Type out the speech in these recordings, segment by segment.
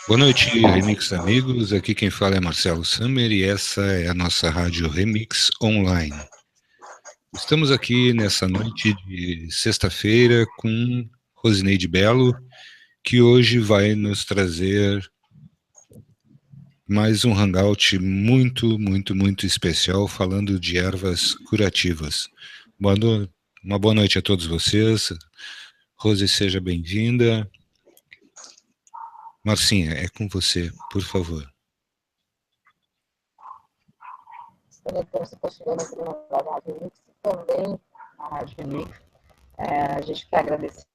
Boa noite, Remix amigos. Aqui quem fala é Marcelo Summer e essa é a nossa rádio Remix Online. Estamos aqui nessa noite de sexta-feira com Rosineide Belo, que hoje vai nos trazer mais um hangout muito especial falando de ervas curativas. Uma boa noite a todos vocês. Rose, seja bem-vinda. Marcinha, é com você, por favor. Então, você está chegando aqui na Rádio Mix e também na Rádio Mix. A gente quer agradecer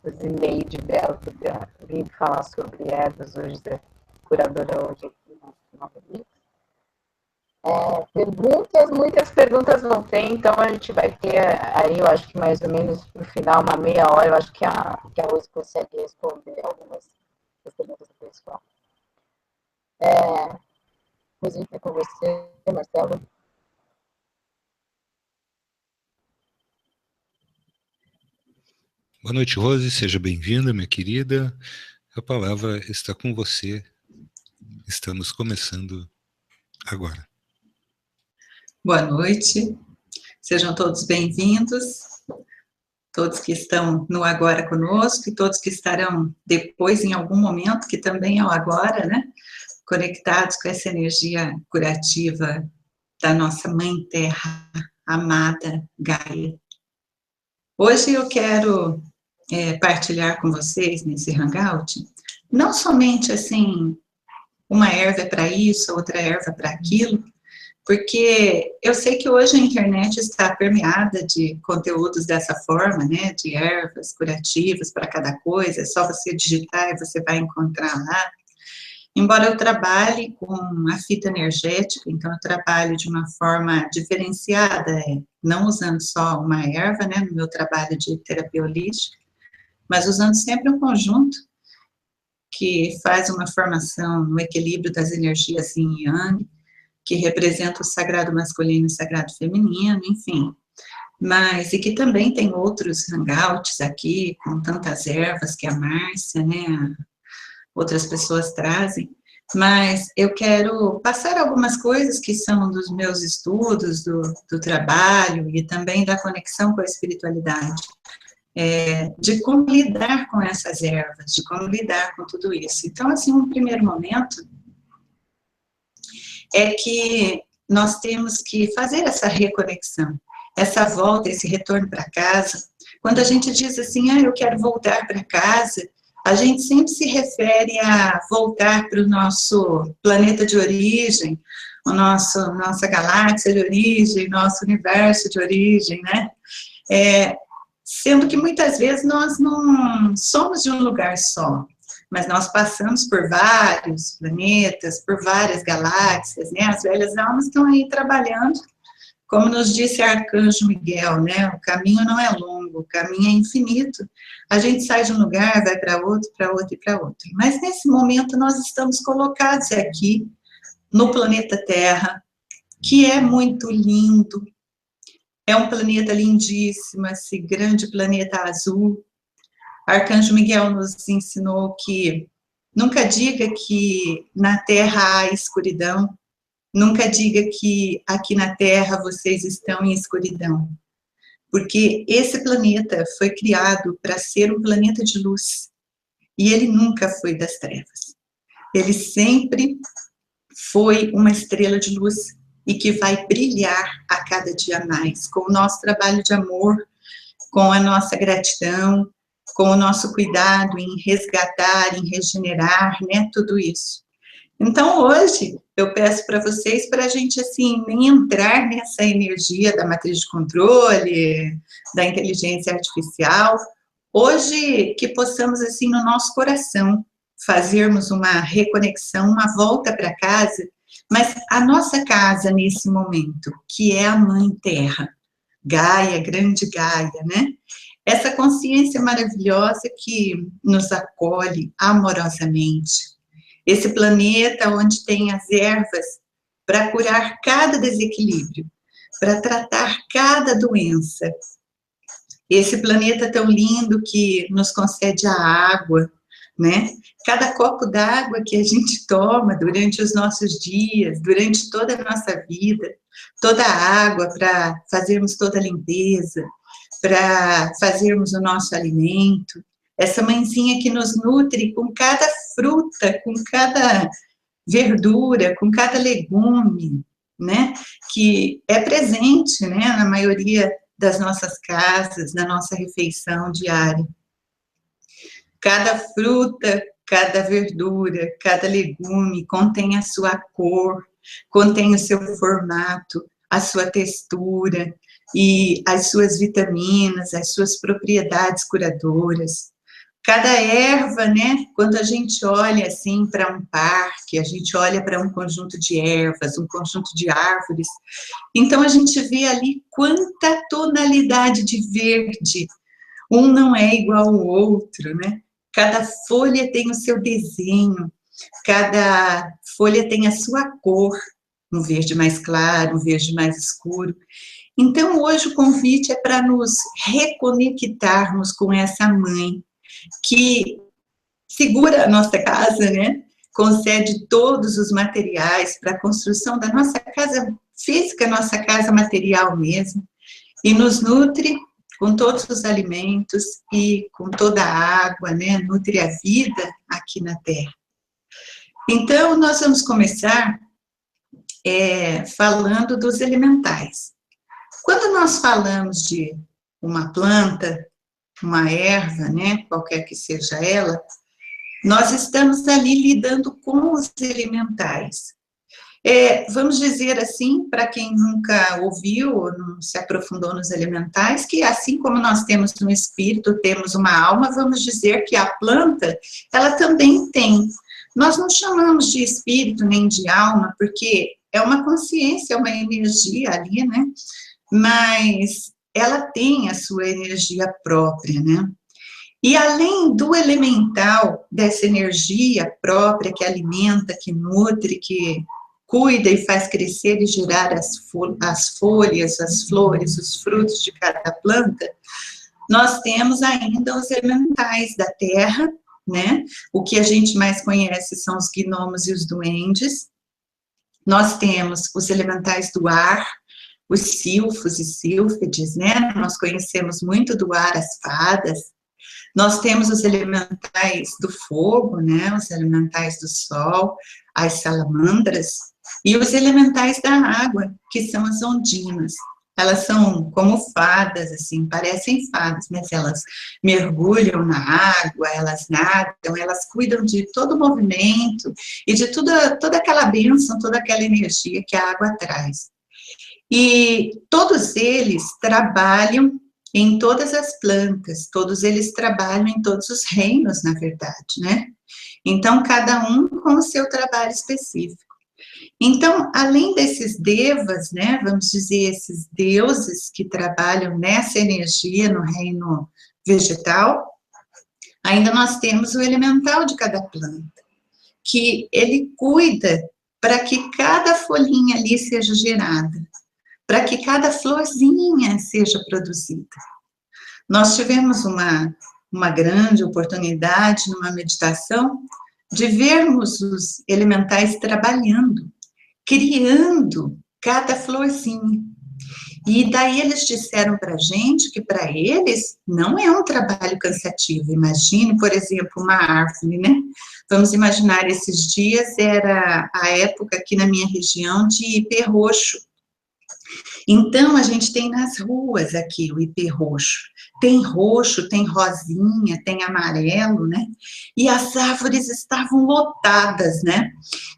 os e-mails de Bela por vir falar sobre ervas hoje, a curadora hoje aqui no Nova Mix. Muitas perguntas vão ter, então a gente vai ter aí, eu acho que mais ou menos no final, uma meia hora, eu acho que a Rose consegue responder algumas das perguntas do pessoal. Rose, é com você, Marcelo. Boa noite, Rose, seja bem-vinda, minha querida. A palavra está com você. Estamos começando agora. Boa noite, sejam todos bem-vindos, todos que estão no agora conosco e todos que estarão depois em algum momento, que também é o agora, né? Conectados com essa energia curativa da nossa Mãe Terra, amada Gaia. Hoje eu quero partilhar com vocês nesse hangout, não somente assim, uma erva é para isso, outra erva para aquilo, porque eu sei que hoje a internet está permeada de conteúdos dessa forma, né, de ervas curativas para cada coisa, é só você digitar e você vai encontrar lá. Embora eu trabalhe com a fita energética, então eu trabalho de uma forma diferenciada, não usando só uma erva, né, no meu trabalho de terapia holística, mas usando sempre um conjunto que faz uma formação no equilíbrio das energias yin e yang, que representa o sagrado masculino e o sagrado feminino, enfim. Mas, e que também tem outros hangouts aqui, com tantas ervas que a Márcia, né, outras pessoas trazem, mas eu quero passar algumas coisas que são dos meus estudos, do trabalho e também da conexão com a espiritualidade, de como lidar com essas ervas, de como lidar com tudo isso. Então, assim, um primeiro momento é que nós temos que fazer essa reconexão, essa volta, esse retorno para casa. Quando a gente diz assim, eu quero voltar para casa, a gente sempre se refere a voltar para o nosso planeta de origem, nossa galáxia de origem, nosso universo de origem, né? Sendo que muitas vezes nós não somos de um lugar só, mas nós passamos por vários planetas, por várias galáxias, né? As velhas almas estão aí trabalhando, como nos disse Arcanjo Miguel, né? O caminho não é longo, o caminho é infinito. A gente sai de um lugar, vai para outro, para outro e para outro. Mas nesse momento nós estamos colocados aqui, no planeta Terra, que é muito lindo, é um planeta lindíssimo, esse grande planeta azul. Arcanjo Miguel nos ensinou que nunca diga que na Terra há escuridão, nunca diga que aqui na Terra vocês estão em escuridão, porque esse planeta foi criado para ser um planeta de luz, e ele nunca foi das trevas. Ele sempre foi uma estrela de luz, e que vai brilhar a cada dia mais, com o nosso trabalho de amor, com a nossa gratidão, com o nosso cuidado em resgatar, em regenerar, né, tudo isso. Então, hoje, eu peço para vocês, para a gente, assim, nem entrar nessa energia da matriz de controle, da inteligência artificial, hoje, que possamos, assim, no nosso coração, fazermos uma reconexão, uma volta para casa, mas a nossa casa, nesse momento, que é a Mãe Terra, Gaia, grande Gaia, né? Essa consciência maravilhosa que nos acolhe amorosamente. Esse planeta onde tem as ervas para curar cada desequilíbrio, para tratar cada doença. Esse planeta tão lindo que nos concede a água, né? Cada copo d'água que a gente toma durante os nossos dias, durante toda a nossa vida, toda a água para fazermos toda a limpeza, para fazermos o nosso alimento, essa mãezinha que nos nutre com cada fruta, com cada verdura, com cada legume, né, que é presente, né, na maioria das nossas casas, na nossa refeição diária. Cada fruta, cada verdura, cada legume contém a sua cor, contém o seu formato, a sua textura e as suas vitaminas, as suas propriedades curadoras. Cada erva, né, quando a gente olha assim para um parque, a gente olha para um conjunto de ervas, um conjunto de árvores, então a gente vê ali quanta tonalidade de verde, um não é igual ao outro, né? Cada folha tem o seu desenho, cada folha tem a sua cor, um verde mais claro, um verde mais escuro. Então, hoje o convite é para nos reconectarmos com essa mãe que segura a nossa casa, né? Concede todos os materiais para a construção da nossa casa física, nossa casa material mesmo, e nos nutre com todos os alimentos e com toda a água, né? Nutre a vida aqui na Terra. Então, nós vamos começar falando dos elementais. Quando nós falamos de uma planta, uma erva, né, qualquer que seja ela, nós estamos ali lidando com os elementais. Vamos dizer assim, para quem nunca ouviu ou não se aprofundou nos elementais, que assim como nós temos um espírito, temos uma alma, vamos dizer que a planta, ela também tem. Nós não chamamos de espírito nem de alma, porque é uma consciência, é uma energia ali, né? Mas ela tem a sua energia própria, né? E além do elemental, dessa energia própria que alimenta, que nutre, que cuida e faz crescer e girar as folhas, as flores, os frutos de cada planta, nós temos ainda os elementais da terra, né? O que a gente mais conhece são os gnomos e os duendes. Nós temos os elementais do ar, os silfos e sílfides, né? Nós conhecemos muito do ar as fadas. Nós temos os elementais do fogo, né? Os elementais do sol, as salamandras, e os elementais da água, que são as ondinas. Elas são como fadas, assim, parecem fadas, mas elas mergulham na água, elas nadam, elas cuidam de todo o movimento e de toda aquela bênção, toda aquela energia que a água traz. E todos eles trabalham em todas as plantas, todos eles trabalham em todos os reinos, na verdade, né? Então, cada um com o seu trabalho específico. Então, além desses devas, né, vamos dizer, esses deuses que trabalham nessa energia no reino vegetal, ainda nós temos o elemental de cada planta, que ele cuida para que cada folhinha ali seja gerada, para que cada florzinha seja produzida. Nós tivemos uma grande oportunidade numa meditação de vermos os elementais trabalhando, criando cada florzinha. E daí eles disseram para a gente que para eles não é um trabalho cansativo. Imagine, por exemplo, uma árvore, né? Vamos imaginar, esses dias era a época aqui na minha região de ipê roxo. Então, a gente tem nas ruas aqui o ipê roxo. Tem roxo, tem rosinha, tem amarelo, né? E as árvores estavam lotadas, né?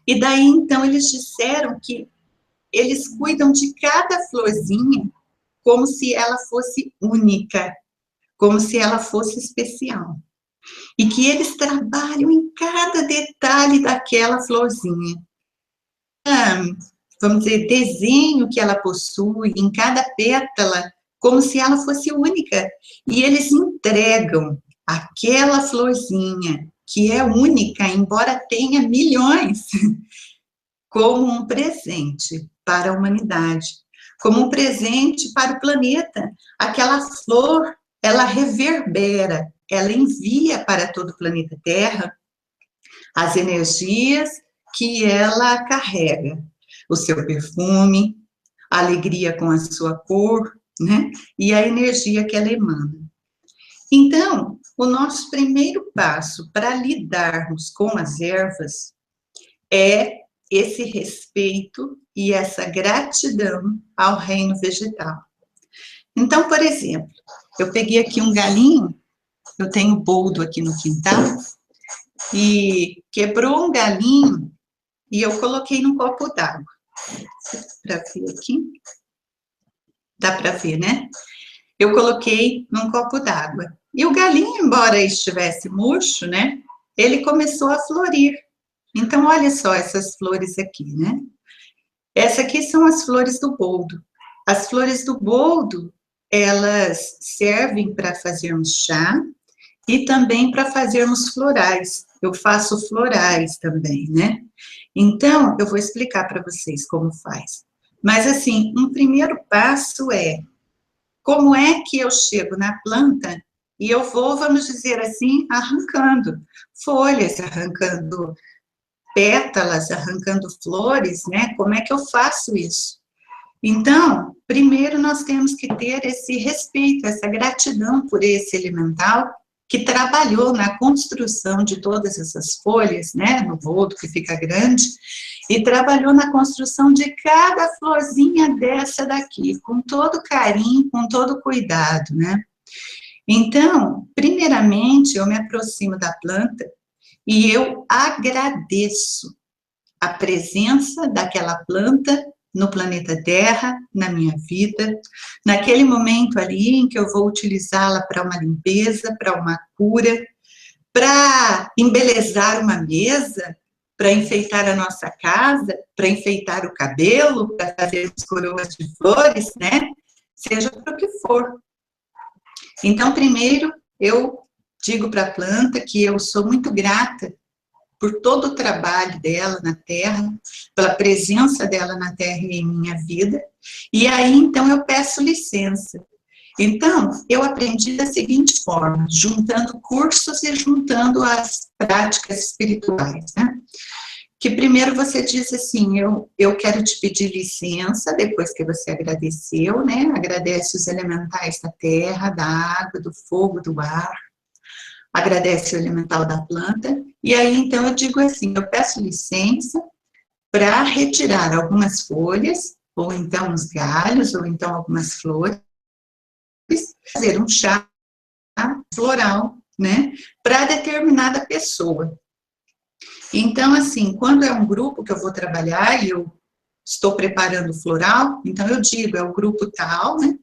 E daí, então, eles disseram que eles cuidam de cada florzinha como se ela fosse única, como se ela fosse especial. E que eles trabalham em cada detalhe daquela florzinha. Vamos dizer, desenho que ela possui, em cada pétala, como se ela fosse única. E eles entregam aquela florzinha, que é única, embora tenha milhões, como um presente para a humanidade, como um presente para o planeta. Aquela flor ela reverbera, ela envia para todo o planeta Terra as energias que ela carrega, o seu perfume, a alegria com a sua cor, né? E a energia que ela emana. Então, o nosso primeiro passo para lidarmos com as ervas é esse respeito e essa gratidão ao reino vegetal. Então, por exemplo, eu peguei aqui um galinho, eu tenho boldo aqui no quintal, e quebrou um galinho e eu coloquei num copo d'água. Para ver aqui. Dá para ver, né? Eu coloquei num copo d'água. E o galinho, embora estivesse murcho, né? Ele começou a florir. Então, olha só essas flores aqui, né? Essas aqui são as flores do boldo. As flores do boldo, elas servem para fazermos chá e também para fazermos florais. Eu faço florais também, né? Então, eu vou explicar para vocês como faz. Mas, assim, um primeiro passo é, como é que eu chego na planta e eu vou, vamos dizer assim, arrancando folhas, arrancando pétalas, arrancando flores, né? Como é que eu faço isso? Então, primeiro nós temos que ter esse respeito, essa gratidão por esse elemental que trabalhou na construção de todas essas folhas, né, no boldo que fica grande, e trabalhou na construção de cada florzinha dessa daqui, com todo carinho, com todo cuidado, né. Então, primeiramente, eu me aproximo da planta e eu agradeço a presença daquela planta no planeta Terra, na minha vida, naquele momento ali em que eu vou utilizá-la para uma limpeza, para uma cura, para embelezar uma mesa, para enfeitar a nossa casa, para enfeitar o cabelo, para fazer as coroas de flores, né? Seja para o que for. Então, primeiro, eu digo para a planta que eu sou muito grata por todo o trabalho dela na Terra, pela presença dela na Terra e em minha vida, e aí, então, eu peço licença. Então, eu aprendi da seguinte forma, juntando cursos e juntando as práticas espirituais, né? Que primeiro você diz assim, eu quero te pedir licença, depois que você agradeceu, né? Agradece os elementais da terra, da água, do fogo, do ar, agradece o elemental da planta, e aí então eu digo assim, eu peço licença para retirar algumas folhas, ou então uns galhos, ou então algumas flores, fazer um chá floral, né, para determinada pessoa. Então, assim, quando é um grupo que eu vou trabalhar e eu estou preparando floral, então eu digo, é o grupo tal, né,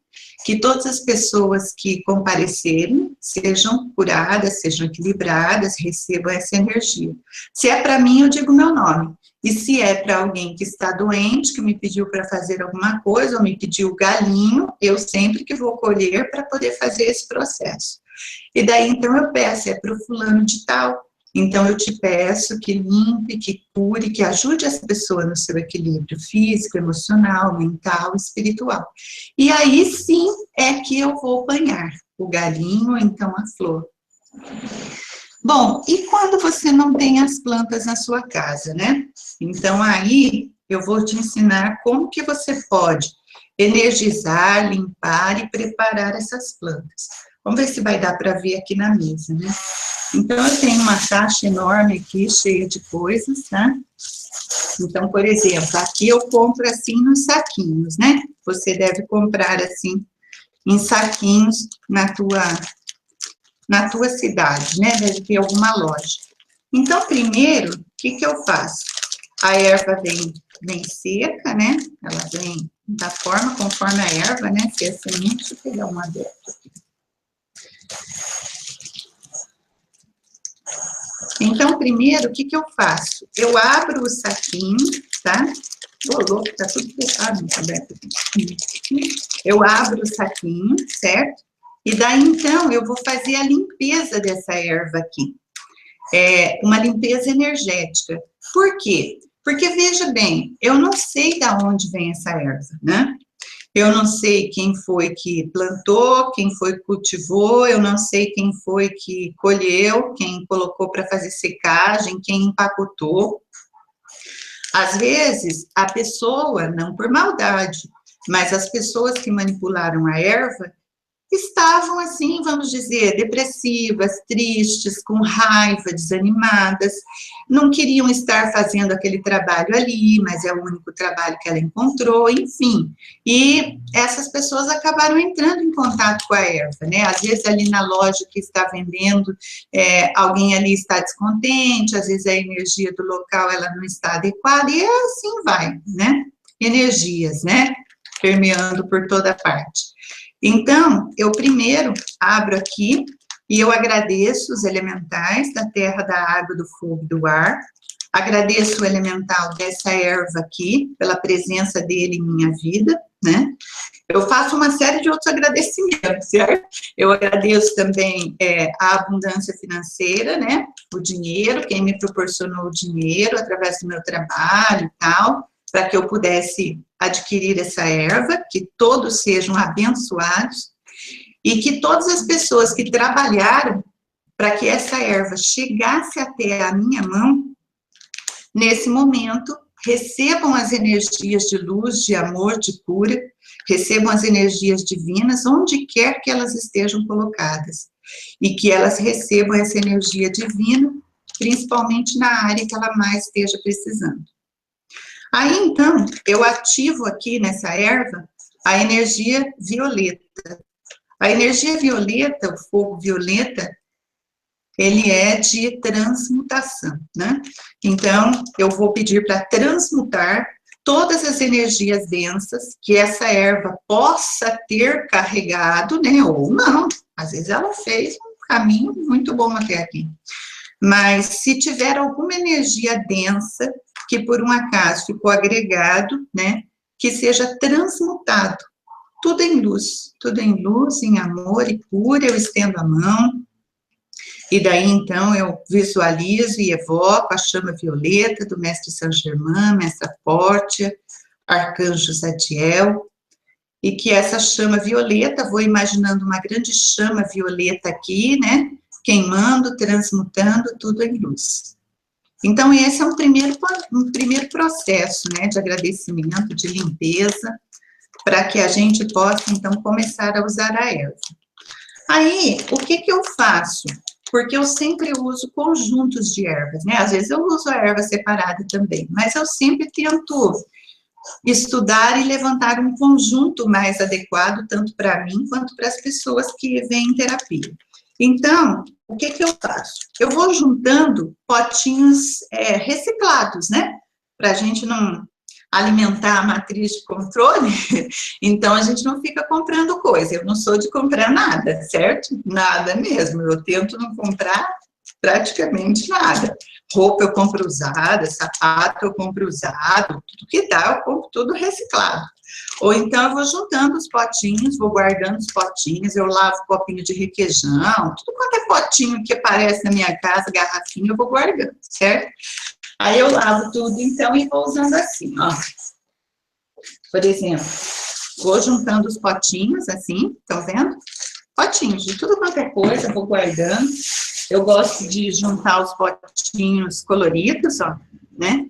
que todas as pessoas que comparecerem sejam curadas, sejam equilibradas, recebam essa energia. Se é para mim, eu digo meu nome. E se é para alguém que está doente, que me pediu para fazer alguma coisa, ou me pediu galinho, eu sempre que vou colher para poder fazer esse processo. E daí, então, eu peço, é para o fulano de tal. Então, eu te peço que limpe, que cure, que ajude essa pessoa no seu equilíbrio físico, emocional, mental, espiritual. E aí, sim, é que eu vou banhar o galinho ou então a flor. Bom, e quando você não tem as plantas na sua casa, né? Então, aí, eu vou te ensinar como que você pode energizar, limpar e preparar essas plantas. Vamos ver se vai dar para ver aqui na mesa, né? Então, eu tenho uma caixa enorme aqui, cheia de coisas, tá? Então, por exemplo, aqui eu compro assim nos saquinhos, né? Você deve comprar assim, em saquinhos na tua cidade, né? Deve ter alguma loja. Então, primeiro, o que eu faço? A erva vem seca, né? Ela vem da forma conforme a erva, né? Se é semente, deixa eu pegar uma aberta aqui. Então, primeiro, o que eu faço? Eu abro o saquinho, tá? Ô, louco, tá tudo fechado, aberto aqui. Eu abro o saquinho, certo? E daí, então, eu vou fazer a limpeza dessa erva aqui. É uma limpeza energética. Por quê? Porque, veja bem, eu não sei de onde vem essa erva, né? eu não sei quem foi que plantou, quem foi que cultivou, eu não sei quem foi que colheu, quem colocou para fazer secagem, quem empacotou. Às vezes, a pessoa, não por maldade, mas as pessoas que manipularam a erva estavam, assim, vamos dizer, depressivas, tristes, com raiva, desanimadas, não queriam estar fazendo aquele trabalho ali, mas é o único trabalho que ela encontrou, enfim. E essas pessoas acabaram entrando em contato com a erva, né? Às vezes ali na loja que está vendendo, alguém ali está descontente, às vezes a energia do local ela não está adequada, e assim vai, né? Energias, né? Permeando por toda parte. Então, eu primeiro abro aqui e eu agradeço os elementais da terra, da água, do fogo e do ar. Agradeço o elemental dessa erva aqui, pela presença dele em minha vida, né? Eu faço uma série de outros agradecimentos, certo? Eu agradeço também a abundância financeira, né? O dinheiro, quem me proporcionou o dinheiro através do meu trabalho e tal, para que eu pudesse adquirir essa erva, que todos sejam abençoados, e que todas as pessoas que trabalharam para que essa erva chegasse até a minha mão, nesse momento, recebam as energias de luz, de amor, de cura, recebam as energias divinas, onde quer que elas estejam colocadas, e que elas recebam essa energia divina, principalmente na área que ela mais esteja precisando. Aí, então, eu ativo aqui nessa erva a energia violeta. A energia violeta, o fogo violeta, ele é de transmutação, né? Então, eu vou pedir para transmutar todas as energias densas que essa erva possa ter carregado, né? Ou não, às vezes ela fez um caminho muito bom até aqui. Mas se tiver alguma energia densa, que por um acaso ficou agregado, né, que seja transmutado, tudo em luz, em amor e cura, eu estendo a mão, e daí então eu visualizo e evoco a chama violeta do Mestre Saint Germain, Mestra Pórtia, Arcanjo Zadiel, e que essa chama violeta, vou imaginando uma grande chama violeta aqui, né, queimando, transmutando tudo em luz. Então, esse é um primeiro processo, né, de agradecimento, de limpeza, para que a gente possa, então, começar a usar a erva. Aí, o que eu faço? Porque eu sempre uso conjuntos de ervas, né, às vezes eu uso a erva separada também, mas eu sempre tento estudar e levantar um conjunto mais adequado, tanto para mim, quanto para as pessoas que vêm em terapia. Então, o que eu faço? Eu vou juntando potinhos reciclados, né? Para a gente não alimentar a matriz de controle, então a gente não fica comprando coisa. Eu não sou de comprar nada, certo? Nada mesmo. Eu tento não comprar praticamente nada. Roupa eu compro usada, sapato eu compro usado, tudo que dá eu compro tudo reciclado. Ou então eu vou juntando os potinhos, vou guardando os potinhos, eu lavo copinho de requeijão, tudo quanto é potinho que aparece na minha casa, garrafinha, eu vou guardando, certo? Aí eu lavo tudo, então, e vou usando assim, ó. Por exemplo, vou juntando os potinhos, assim, estão vendo? Potinhos de tudo quanto é coisa, vou guardando. Eu gosto de juntar os potinhos coloridos, ó, né?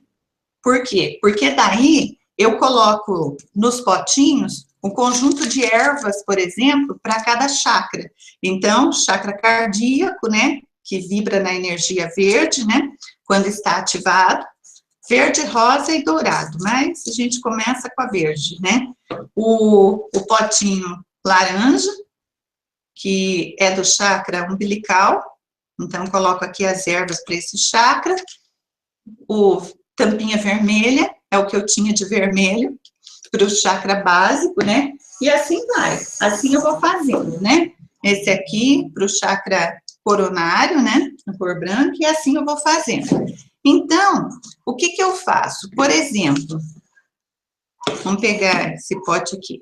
Por quê? Porque daí eu coloco nos potinhos um conjunto de ervas, por exemplo, para cada chakra. Então, chakra cardíaco, né, que vibra na energia verde, né, quando está ativado, verde, rosa e dourado, mas a gente começa com a verde, né. O potinho laranja, que é do chakra umbilical, então coloco aqui as ervas para esse chakra. O tampinha vermelha, é o que eu tinha de vermelho, para o chakra básico, né? E assim vai, assim eu vou fazendo, né? Esse aqui para o chakra coronário, né? Na cor branca, e assim eu vou fazendo. Então, o que eu faço? Por exemplo, vamos pegar esse pote aqui.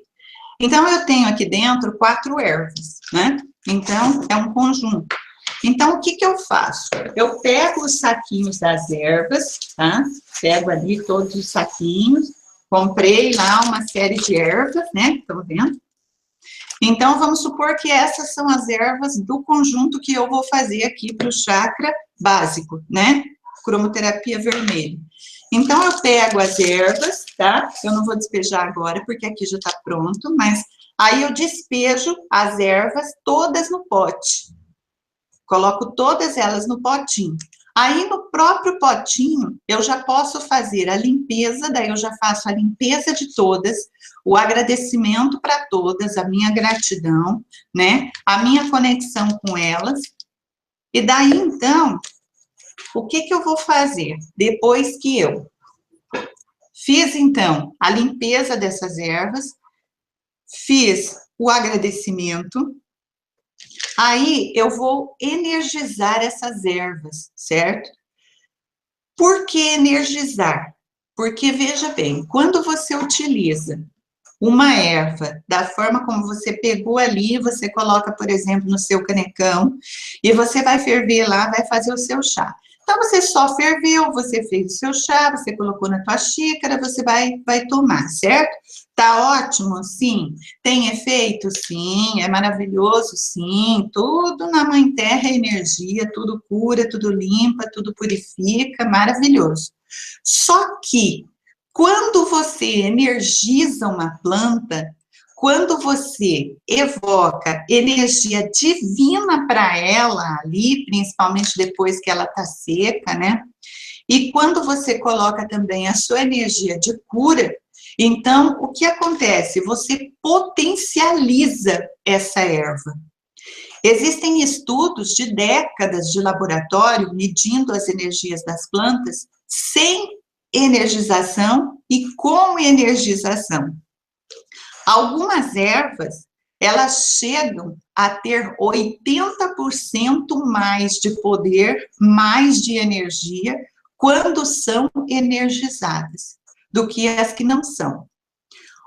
Então, eu tenho aqui dentro 4 ervas, né? Então, é um conjunto. Então, o que eu faço? Eu pego os saquinhos das ervas, tá? Pego ali todos os saquinhos, Comprei lá uma série de ervas, né? Estão vendo? Então, vamos supor que essas são as ervas do conjunto que eu vou fazer aqui para o chakra básico, né? Cromoterapia vermelha. Então, eu pego as ervas, tá? Eu não vou despejar agora, porque aqui já está pronto, mas aí eu despejo as ervas todas no pote. Coloco todas elas no potinho. Aí, no próprio potinho, eu já posso fazer a limpeza, daí eu já faço a limpeza de todas, o agradecimento para todas, a minha gratidão, né? A minha conexão com elas. E daí, então, o que eu vou fazer? Depois que eu fiz, então, a limpeza dessas ervas, fiz o agradecimento, aí eu vou energizar essas ervas, certo? Por que energizar? Porque, veja bem, quando você utiliza uma erva da forma como você pegou ali, você coloca, por exemplo, no seu canecão, e você vai ferver lá, vai fazer o seu chá. Então, você só ferveu, você fez o seu chá, você colocou na tua xícara, você vai tomar, certo? Tá ótimo? Sim. Tem efeito? Sim. É maravilhoso? Sim. Tudo na Mãe Terra é energia, tudo cura, tudo limpa, tudo purifica, maravilhoso. Só que, quando você energiza uma planta, quando você evoca energia divina para ela ali, principalmente depois que ela está seca, né? E quando você coloca também a sua energia de cura, então, o que acontece? Você potencializa essa erva. Existem estudos de décadas de laboratório medindo as energias das plantas sem energização e com energização. Algumas ervas, elas chegam a ter 80% mais de poder, mais de energia, quando são energizadas, do que as que não são.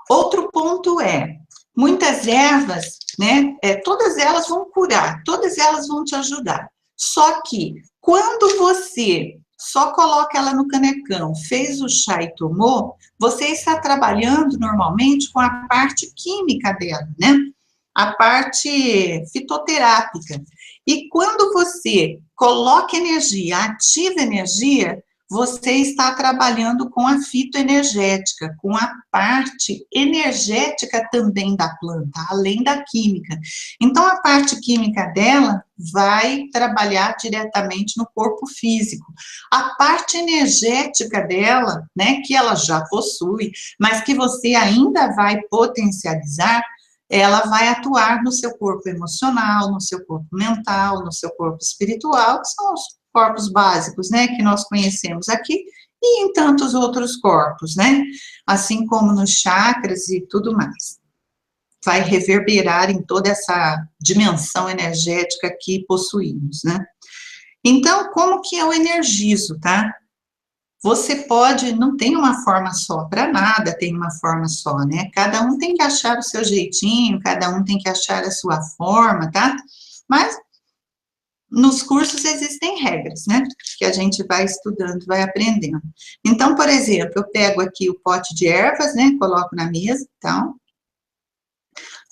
Outro ponto é, muitas ervas, né, todas elas vão curar, todas elas vão te ajudar. Só que, quando você só coloca ela no canecão, fez o chá e tomou, você está trabalhando normalmente com a parte química dela, né? A parte fitoterápica. E quando você coloca energia, ativa energia, você está trabalhando com a fitoenergética, com a parte energética também da planta, além da química. Então, a parte química dela vai trabalhar diretamente no corpo físico. A parte energética dela, né, que ela já possui, mas que você ainda vai potencializar, ela vai atuar no seu corpo emocional, no seu corpo mental, no seu corpo espiritual, que são os corpos básicos, né, que nós conhecemos aqui, e em tantos outros corpos, né, assim como nos chakras e tudo mais. Vai reverberar em toda essa dimensão energética que possuímos, né. Então, como que eu energizo, tá? Você pode, não tem uma forma só, para nada tem uma forma só, né? Cada um tem que achar o seu jeitinho, cada um tem que achar a sua forma, tá? Mas nos cursos existem regras, né? Que a gente vai estudando, vai aprendendo. Então, por exemplo, eu pego aqui o pote de ervas, né? Coloco na mesa, então.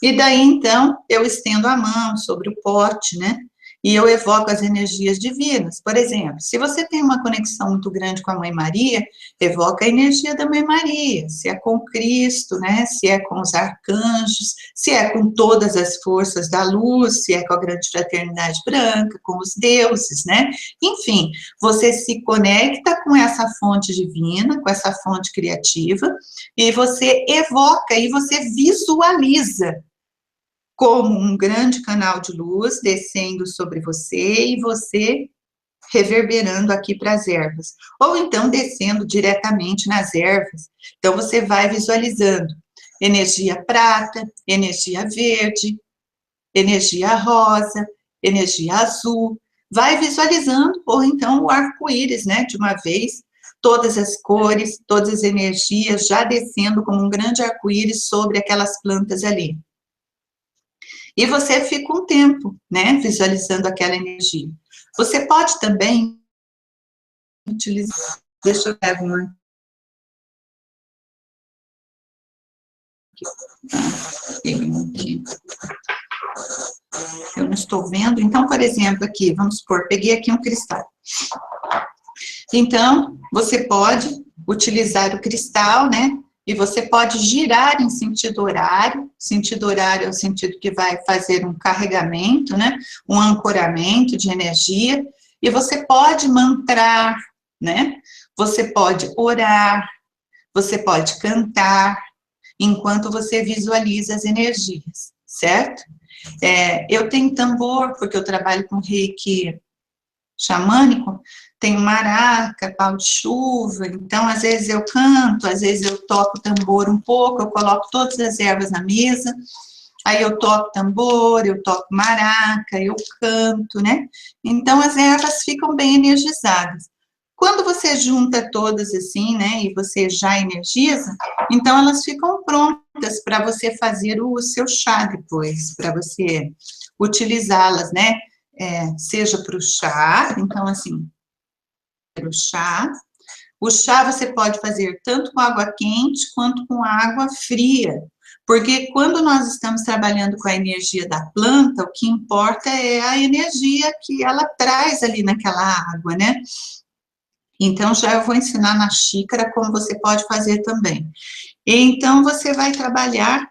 E daí, então, eu estendo a mão sobre o pote, né? E eu evoco as energias divinas. Por exemplo, se você tem uma conexão muito grande com a Mãe Maria, evoca a energia da Mãe Maria, se é com Cristo, né? Se é com os arcanjos, se é com todas as forças da luz, se é com a grande fraternidade branca, com os deuses, né? Enfim, você se conecta com essa fonte divina, com essa fonte criativa, e você evoca e você visualiza como um grande canal de luz descendo sobre você e você reverberando aqui para as ervas. Ou então descendo diretamente nas ervas. Então você vai visualizando energia prata, energia verde, energia rosa, energia azul. Vai visualizando, ou então o arco-íris, né, de uma vez, todas as cores, todas as energias já descendo como um grande arco-íris sobre aquelas plantas ali. E você fica um tempo, né, visualizando aquela energia. Você pode também utilizar, deixa eu pegar uma Aqui. Eu não estou vendo. Então, por exemplo, aqui, vamos supor, peguei aqui um cristal. Então, você pode utilizar o cristal, né? E você pode girar em sentido horário. Sentido horário é o sentido que vai fazer um carregamento, né? Um ancoramento de energia. E você pode mantrar, né? Você pode orar, você pode cantar, enquanto você visualiza as energias, certo? Eu tenho tambor, porque eu trabalho com reiki xamânico, tenho maraca, pau de chuva, então às vezes eu canto, às vezes eu toco tambor um pouco, eu coloco todas as ervas na mesa, aí eu toco tambor, eu toco maraca, eu canto, né? Então as ervas ficam bem energizadas. Quando você junta todas assim, né, e você já energiza, então elas ficam prontas para você fazer o seu chá depois, para você utilizá-las, né? Seja para o chá, então assim, para o chá você pode fazer tanto com água quente quanto com água fria, porque quando nós estamos trabalhando com a energia da planta, o que importa é a energia que ela traz ali naquela água, né? Então, já eu vou ensinar na xícara como você pode fazer também. Então, você vai trabalhar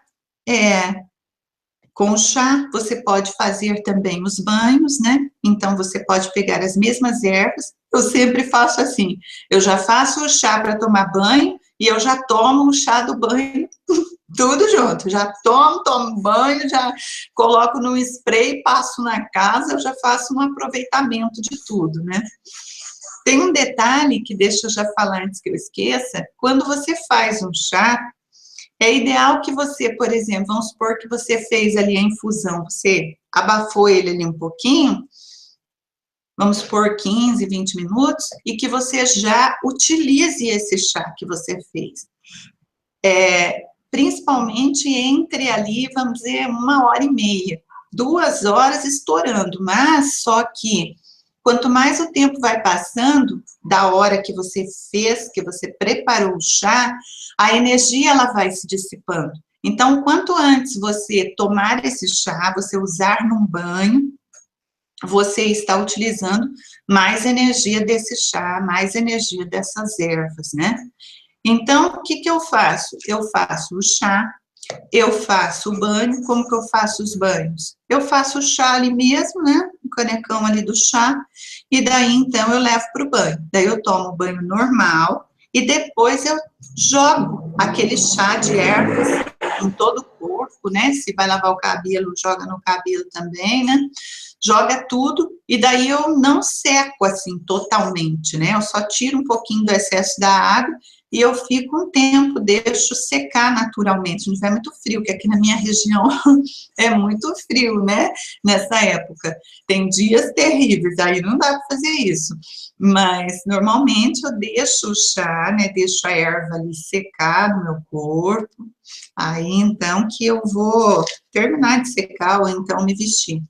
com o chá, você pode fazer também os banhos, né? Então, você pode pegar as mesmas ervas. Eu sempre faço assim, eu já faço o chá para tomar banho e eu já tomo o chá do banho, tudo junto. Já tomo banho, já coloco no spray, passo na casa, eu já faço um aproveitamento de tudo, né? Tem um detalhe que deixa eu já falar antes que eu esqueça, quando você faz um chá, é ideal que você, por exemplo, vamos supor que você fez ali a infusão, você abafou ele ali um pouquinho, vamos supor 15, 20 minutos, e que você já utilize esse chá que você fez. Principalmente entre ali, vamos dizer, 1h30, 2 horas estourando, mas só que quanto mais o tempo vai passando, da hora que você fez, que você preparou o chá, a energia ela vai se dissipando. Então, quanto antes você tomar esse chá, você usar num banho, você está utilizando mais energia desse chá, mais energia dessas ervas, né? Então, o que eu faço? Eu faço o chá, eu faço o banho. Como que eu faço os banhos? Eu faço o chá ali mesmo, né? O canecão ali do chá, e daí, então, eu levo para o banho. Daí eu tomo o banho normal, e depois eu jogo aquele chá de ervas em todo o corpo, né? Se vai lavar o cabelo, joga no cabelo também, né? Joga tudo, e daí eu não seco assim totalmente, né? Eu só tiro um pouquinho do excesso da água, e eu fico um tempo, deixo secar naturalmente. Se não tiver muito frio, que aqui na minha região é muito frio, né? Nessa época. Tem dias terríveis, aí não dá para fazer isso. Mas, normalmente, eu deixo o chá, né? Deixo a erva ali secar no meu corpo. Aí, então, que eu vou terminar de secar ou então me vestir.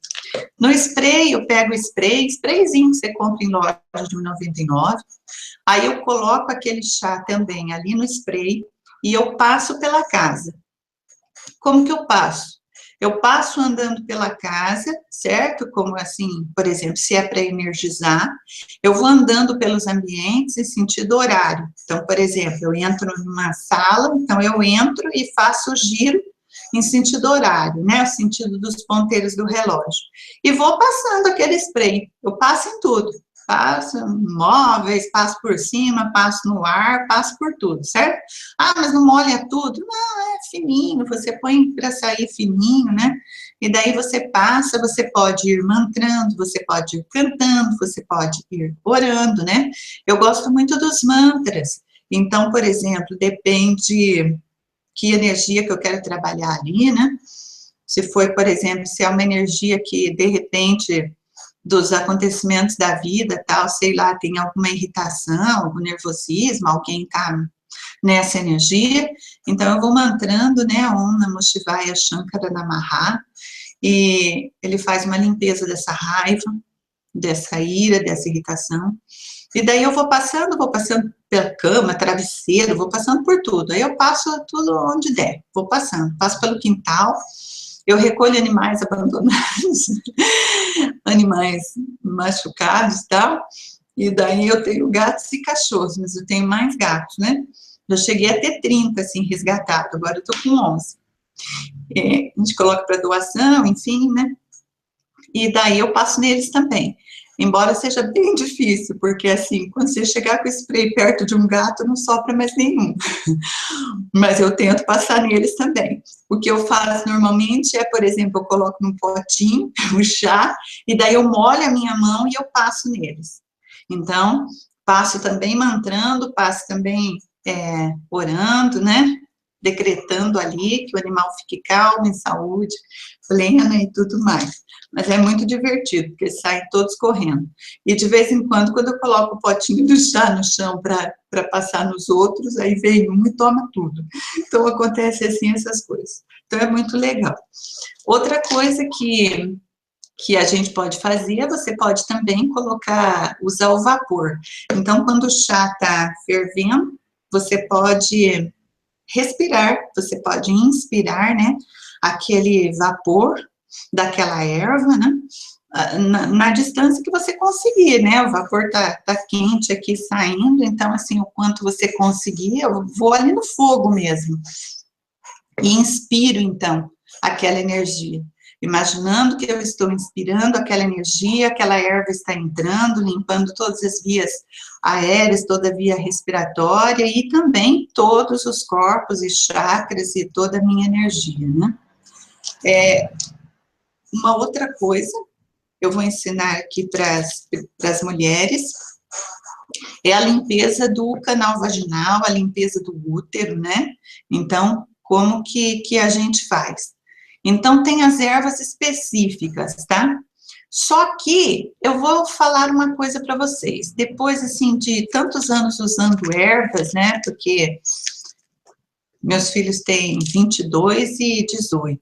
No spray, eu pego o sprayzinho que você compra em loja de R$1,99. Aí eu coloco aquele chá também ali no spray e eu passo pela casa. Como que eu passo? Eu passo andando pela casa, certo? Como assim, por exemplo, se é para energizar, eu vou andando pelos ambientes em sentido horário. Então, por exemplo, eu entro numa sala, então eu entro e faço o giro em sentido horário, né? O sentido dos ponteiros do relógio. E vou passando aquele spray, eu passo em tudo. Passo móveis, passo por cima, passo no ar, passo por tudo, certo? Ah, mas não molha tudo? Não, é fininho, você põe para sair fininho, né? E daí você passa, você pode ir mantrando, você pode ir cantando, você pode ir orando, né? Eu gosto muito dos mantras. Então, por exemplo, depende que energia que eu quero trabalhar ali, né? Se foi, por exemplo, se é uma energia que, de repente, dos acontecimentos da vida, tal, sei lá, tem alguma irritação, algum nervosismo, alguém está nessa energia, então eu vou mantrando, né, Om Namo Shivaya Shankara Namaha, e ele faz uma limpeza dessa raiva, dessa ira, dessa irritação, E daí eu vou passando pela cama, travesseiro, vou passando por tudo. Aí eu passo tudo onde der, vou passando. Passo pelo quintal, eu recolho animais abandonados, animais machucados e tal. E daí eu tenho gatos e cachorros, mas eu tenho mais gatos, né? Eu cheguei a ter 30, assim, resgatado, agora eu tô com 11. A gente coloca para doação, enfim, né? E daí eu passo neles também. Embora seja bem difícil, porque assim, quando você chegar com o spray perto de um gato, não sopra mais nenhum. Mas eu tento passar neles também. O que eu faço normalmente é, por exemplo, eu coloco num potinho o chá, e daí eu molho a minha mão e eu passo neles. Então, passo também mantrando, passo também orando, né? Decretando ali que o animal fique calmo, em saúde, plena e tudo mais. Mas é muito divertido, porque saem todos correndo. E de vez em quando eu coloco o potinho do chá no chão para passar nos outros, aí vem um e toma tudo. Então acontece assim essas coisas. Então é muito legal. Outra coisa que a gente pode fazer, você pode também usar o vapor. Então, quando o chá está fervendo, você pode respirar, você pode inspirar, né, aquele vapor daquela erva, né, na distância que você conseguir, né, o vapor tá quente aqui saindo, então, assim, o quanto você conseguir, eu vou ali no fogo mesmo, e inspiro, então, aquela energia, imaginando que eu estou inspirando aquela energia, aquela erva está entrando, limpando todas as vias aéreas, toda a via respiratória e também todos os corpos e chakras e toda a minha energia, né? Uma outra coisa, eu vou ensinar aqui para as mulheres, é a limpeza do canal vaginal, a limpeza do útero, né? Então, como que a gente faz? Então, tem as ervas específicas, tá? Só que eu vou falar uma coisa para vocês. Depois, assim, de tantos anos usando ervas, né? Porque meus filhos têm 22 e 18.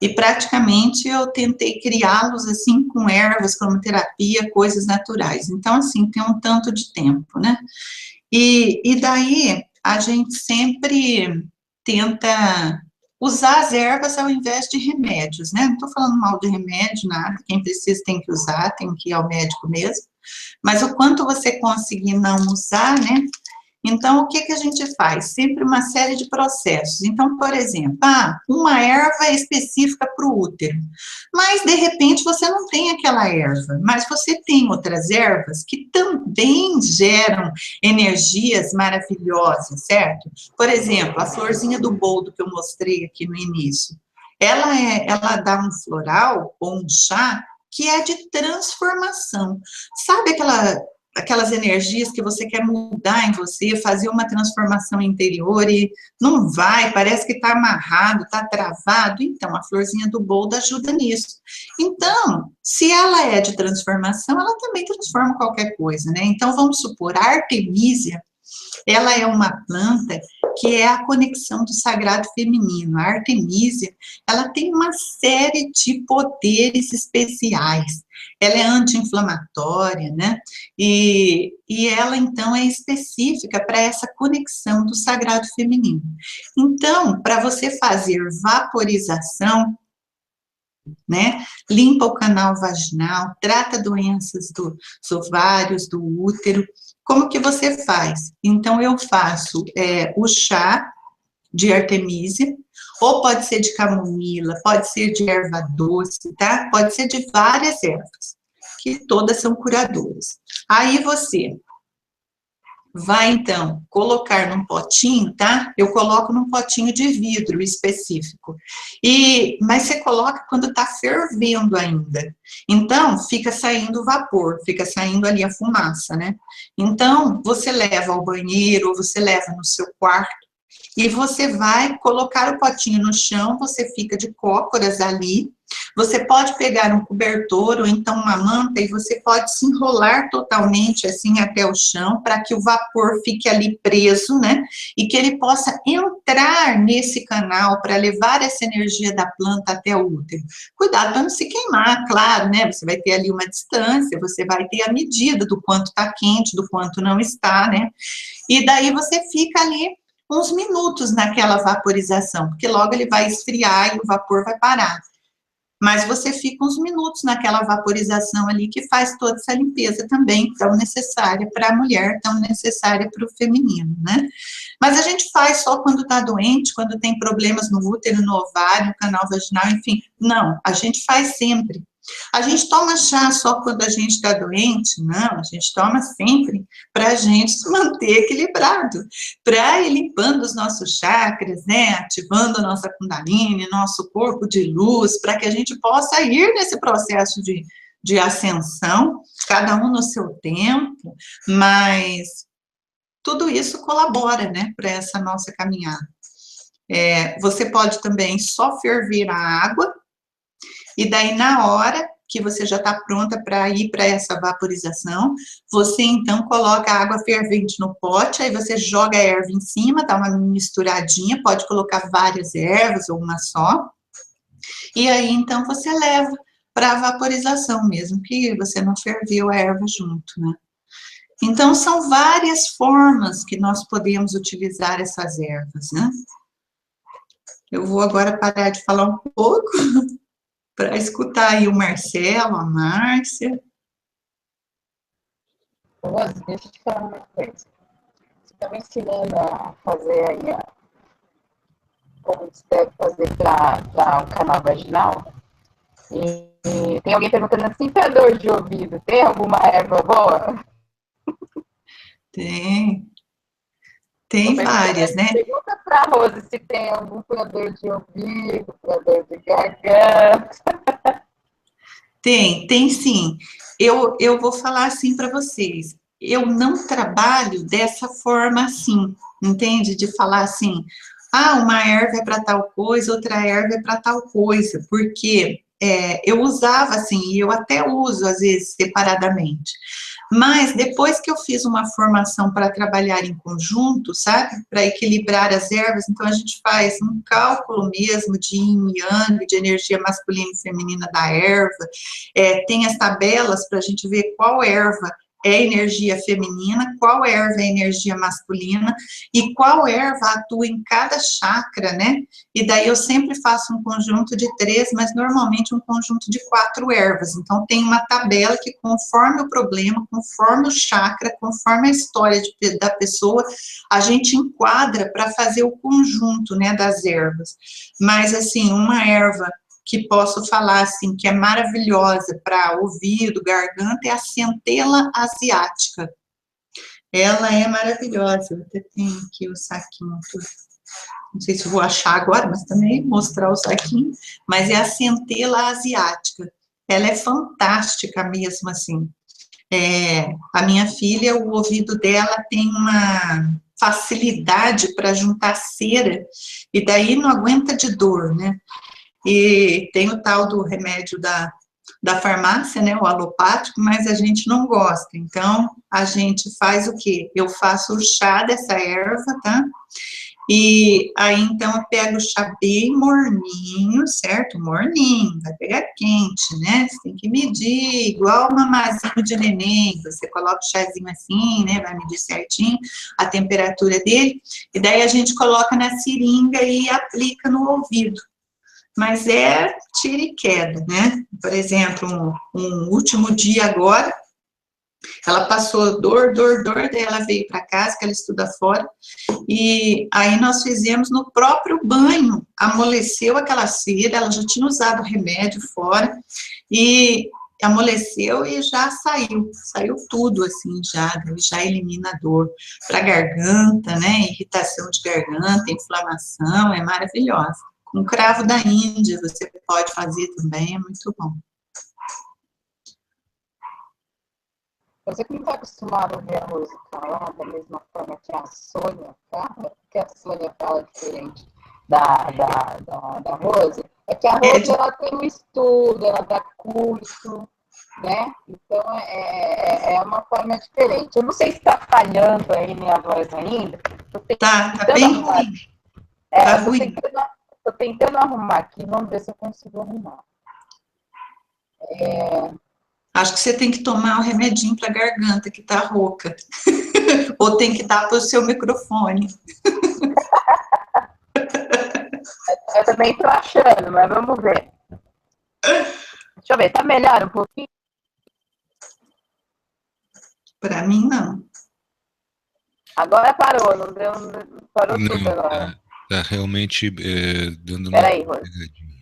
E praticamente eu tentei criá-los, assim, com ervas, como terapia, coisas naturais. Então, assim, tem um tanto de tempo, né? E daí, a gente sempre tenta usar as ervas ao invés de remédios, né? Não estou falando mal de remédio, nada. Quem precisa tem que usar, tem que ir ao médico mesmo. Mas o quanto você conseguir não usar, né? Então, o que a gente faz? Sempre uma série de processos. Então, por exemplo, uma erva específica para o útero. Mas, de repente, você não tem aquela erva, mas você tem outras ervas que também geram energias maravilhosas, certo? Por exemplo, a florzinha do boldo que eu mostrei aqui no início. Ela dá um floral ou um chá que é de transformação. Sabe aquelas energias que você quer mudar em você, fazer uma transformação interior e não vai, parece que está amarrado, está travado? Então, a florzinha do boldo ajuda nisso. Então, se ela é de transformação, ela também transforma qualquer coisa, né? Então, vamos supor, a artemísia, ela é uma planta que é a conexão do sagrado feminino. A artemísia, ela tem uma série de poderes especiais. Ela é anti-inflamatória, né? E ela, então, é específica para essa conexão do sagrado feminino. Então, para você fazer vaporização, né? Limpa o canal vaginal, trata doenças dos ovários, do útero. Como que você faz? Então, eu faço o chá de artemísia, ou pode ser de camomila, pode ser de erva doce, tá? Pode ser de várias ervas, que todas são curadoras. Aí você vai, então, colocar num potinho, tá? Eu coloco num potinho de vidro específico. Mas você coloca quando tá fervendo ainda. Então, fica saindo vapor, fica saindo ali a fumaça, né? Então, você leva ao banheiro, ou você leva no seu quarto, e você vai colocar o potinho no chão, você fica de cócoras ali, Você pode pegar um cobertor ou então uma manta e você pode se enrolar totalmente assim até o chão para que o vapor fique ali preso, né? E que ele possa entrar nesse canal para levar essa energia da planta até o útero. Cuidado para não se queimar, claro, né? Você vai ter ali uma distância, você vai ter a medida do quanto está quente, do quanto não está, né? E daí você fica ali uns minutos naquela vaporização, porque logo ele vai esfriar e o vapor vai parar. Mas você fica uns minutos naquela vaporização ali que faz toda essa limpeza também, tão necessária para a mulher, tão necessária para o feminino, né? Mas a gente faz só quando está doente, quando tem problemas no útero, no ovário, no canal vaginal, enfim. Não, a gente faz sempre. A gente toma chá só quando a gente está doente? Não, a gente toma sempre para a gente se manter equilibrado, para ir limpando os nossos chakras, né, ativando a nossa kundalini, nosso corpo de luz, para que a gente possa ir nesse processo de ascensão, cada um no seu tempo, mas tudo isso colabora, né, para essa nossa caminhada. Você pode também só ferver a água, e daí, na hora que você já está pronta para ir para essa vaporização, você, então, coloca a água fervente no pote, aí você joga a erva em cima, dá uma misturadinha, pode colocar várias ervas ou uma só, e aí, então, você leva para a vaporização, mesmo que você não ferveu a erva junto, né? Então, são várias formas que nós podemos utilizar essas ervas, né? Eu vou agora parar de falar um pouco para escutar aí o Marcelo, a Márcia. Rose, deixa eu te falar uma coisa. Você está me ensinando a fazer aí, como você deve fazer para o canal vaginal. E tem alguém perguntando assim, para dor de ouvido, tem alguma erva boa? Tem várias, né? Pergunta para a Rose se tem algum para dor de ouvido, para dor de garganta. Tem sim. Eu vou falar assim para vocês. Eu não trabalho dessa forma assim, entende? De falar assim, uma erva é para tal coisa, outra erva é para tal coisa, porque eu usava assim, e eu até uso às vezes separadamente. Mas depois que eu fiz uma formação para trabalhar em conjunto, sabe? Para equilibrar as ervas, então a gente faz um cálculo mesmo de yin e yang, de energia masculina e feminina da erva. Tem as tabelas para a gente ver qual erva é energia feminina, qual erva é energia masculina e qual erva atua em cada chakra, né? E daí eu sempre faço um conjunto de 3, mas normalmente um conjunto de 4 ervas. Então tem uma tabela que conforme o problema, conforme o chakra, conforme a história da pessoa, a gente enquadra para fazer o conjunto, né, das ervas. Mas assim, uma erva que posso falar assim, que é maravilhosa para ouvido, garganta, é a centela asiática. Ela é maravilhosa. Eu até tenho aqui o saquinho. Não sei se eu vou achar agora, mas também mostrar o saquinho. Mas é a centela asiática. Ela é fantástica mesmo, assim. A minha filha, o ouvido dela tem uma facilidade para juntar cera, e daí não aguenta de dor, né? E tem o tal do remédio da farmácia, né, o alopático, mas a gente não gosta. Então, a gente faz o quê? Eu faço o chá dessa erva, tá? E aí, então, eu pego o chá bem morninho, certo? Morninho, vai pegar quente, né? Você tem que medir, igual mamazinho de neném. Você coloca o chazinho assim, né? Vai medir certinho a temperatura dele. E daí a gente coloca na seringa e aplica no ouvido. Mas é tira e queda, né? Por exemplo, um último dia agora, ela passou dor, daí ela veio para casa, que ela estuda fora, e aí nós fizemos no próprio banho, amoleceu aquela cera, ela já tinha usado remédio fora, e amoleceu e já saiu tudo, assim, já elimina a dor para garganta, né, irritação de garganta, inflamação, é maravilhosa. Com cravo da Índia, você pode fazer também, é muito bom. Você que não está acostumado a ouvir a música lá, da mesma forma que a Sônia fala, porque a Sônia fala diferente da Rose, É que a Rose, ela tem um estudo, ela dá curso, né? Então, é uma forma diferente. Eu não sei se está falhando aí minha voz ainda. Tá bem ruim. Tá ruim. Estou tentando arrumar aqui, vamos ver se eu consigo arrumar. Acho que você tem que tomar o remedinho para a garganta, que tá rouca. Ou tem que dar para o seu microfone. Eu também estou achando, mas vamos ver. Deixa eu ver, tá melhor um pouquinho? Para mim, não. Agora parou, não deu, parou tudo Não, agora. tá realmente dando uma Peraí, Rose. pegadinha.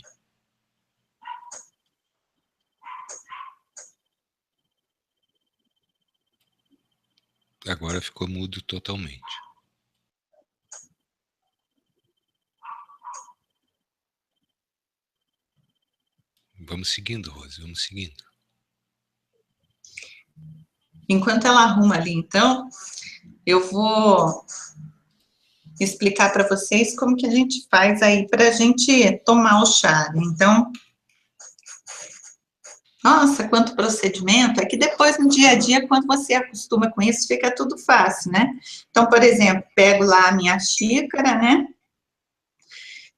Agora ficou mudo totalmente. Vamos seguindo, Rose, vamos seguindo. Enquanto ela arruma ali, então, eu vou explicar para vocês como que a gente faz aí para a gente tomar o chá. Então, nossa, quanto procedimento, é que depois no dia a dia, quando você acostuma com isso, fica tudo fácil, né? Então, por exemplo, pego lá a minha xícara, né?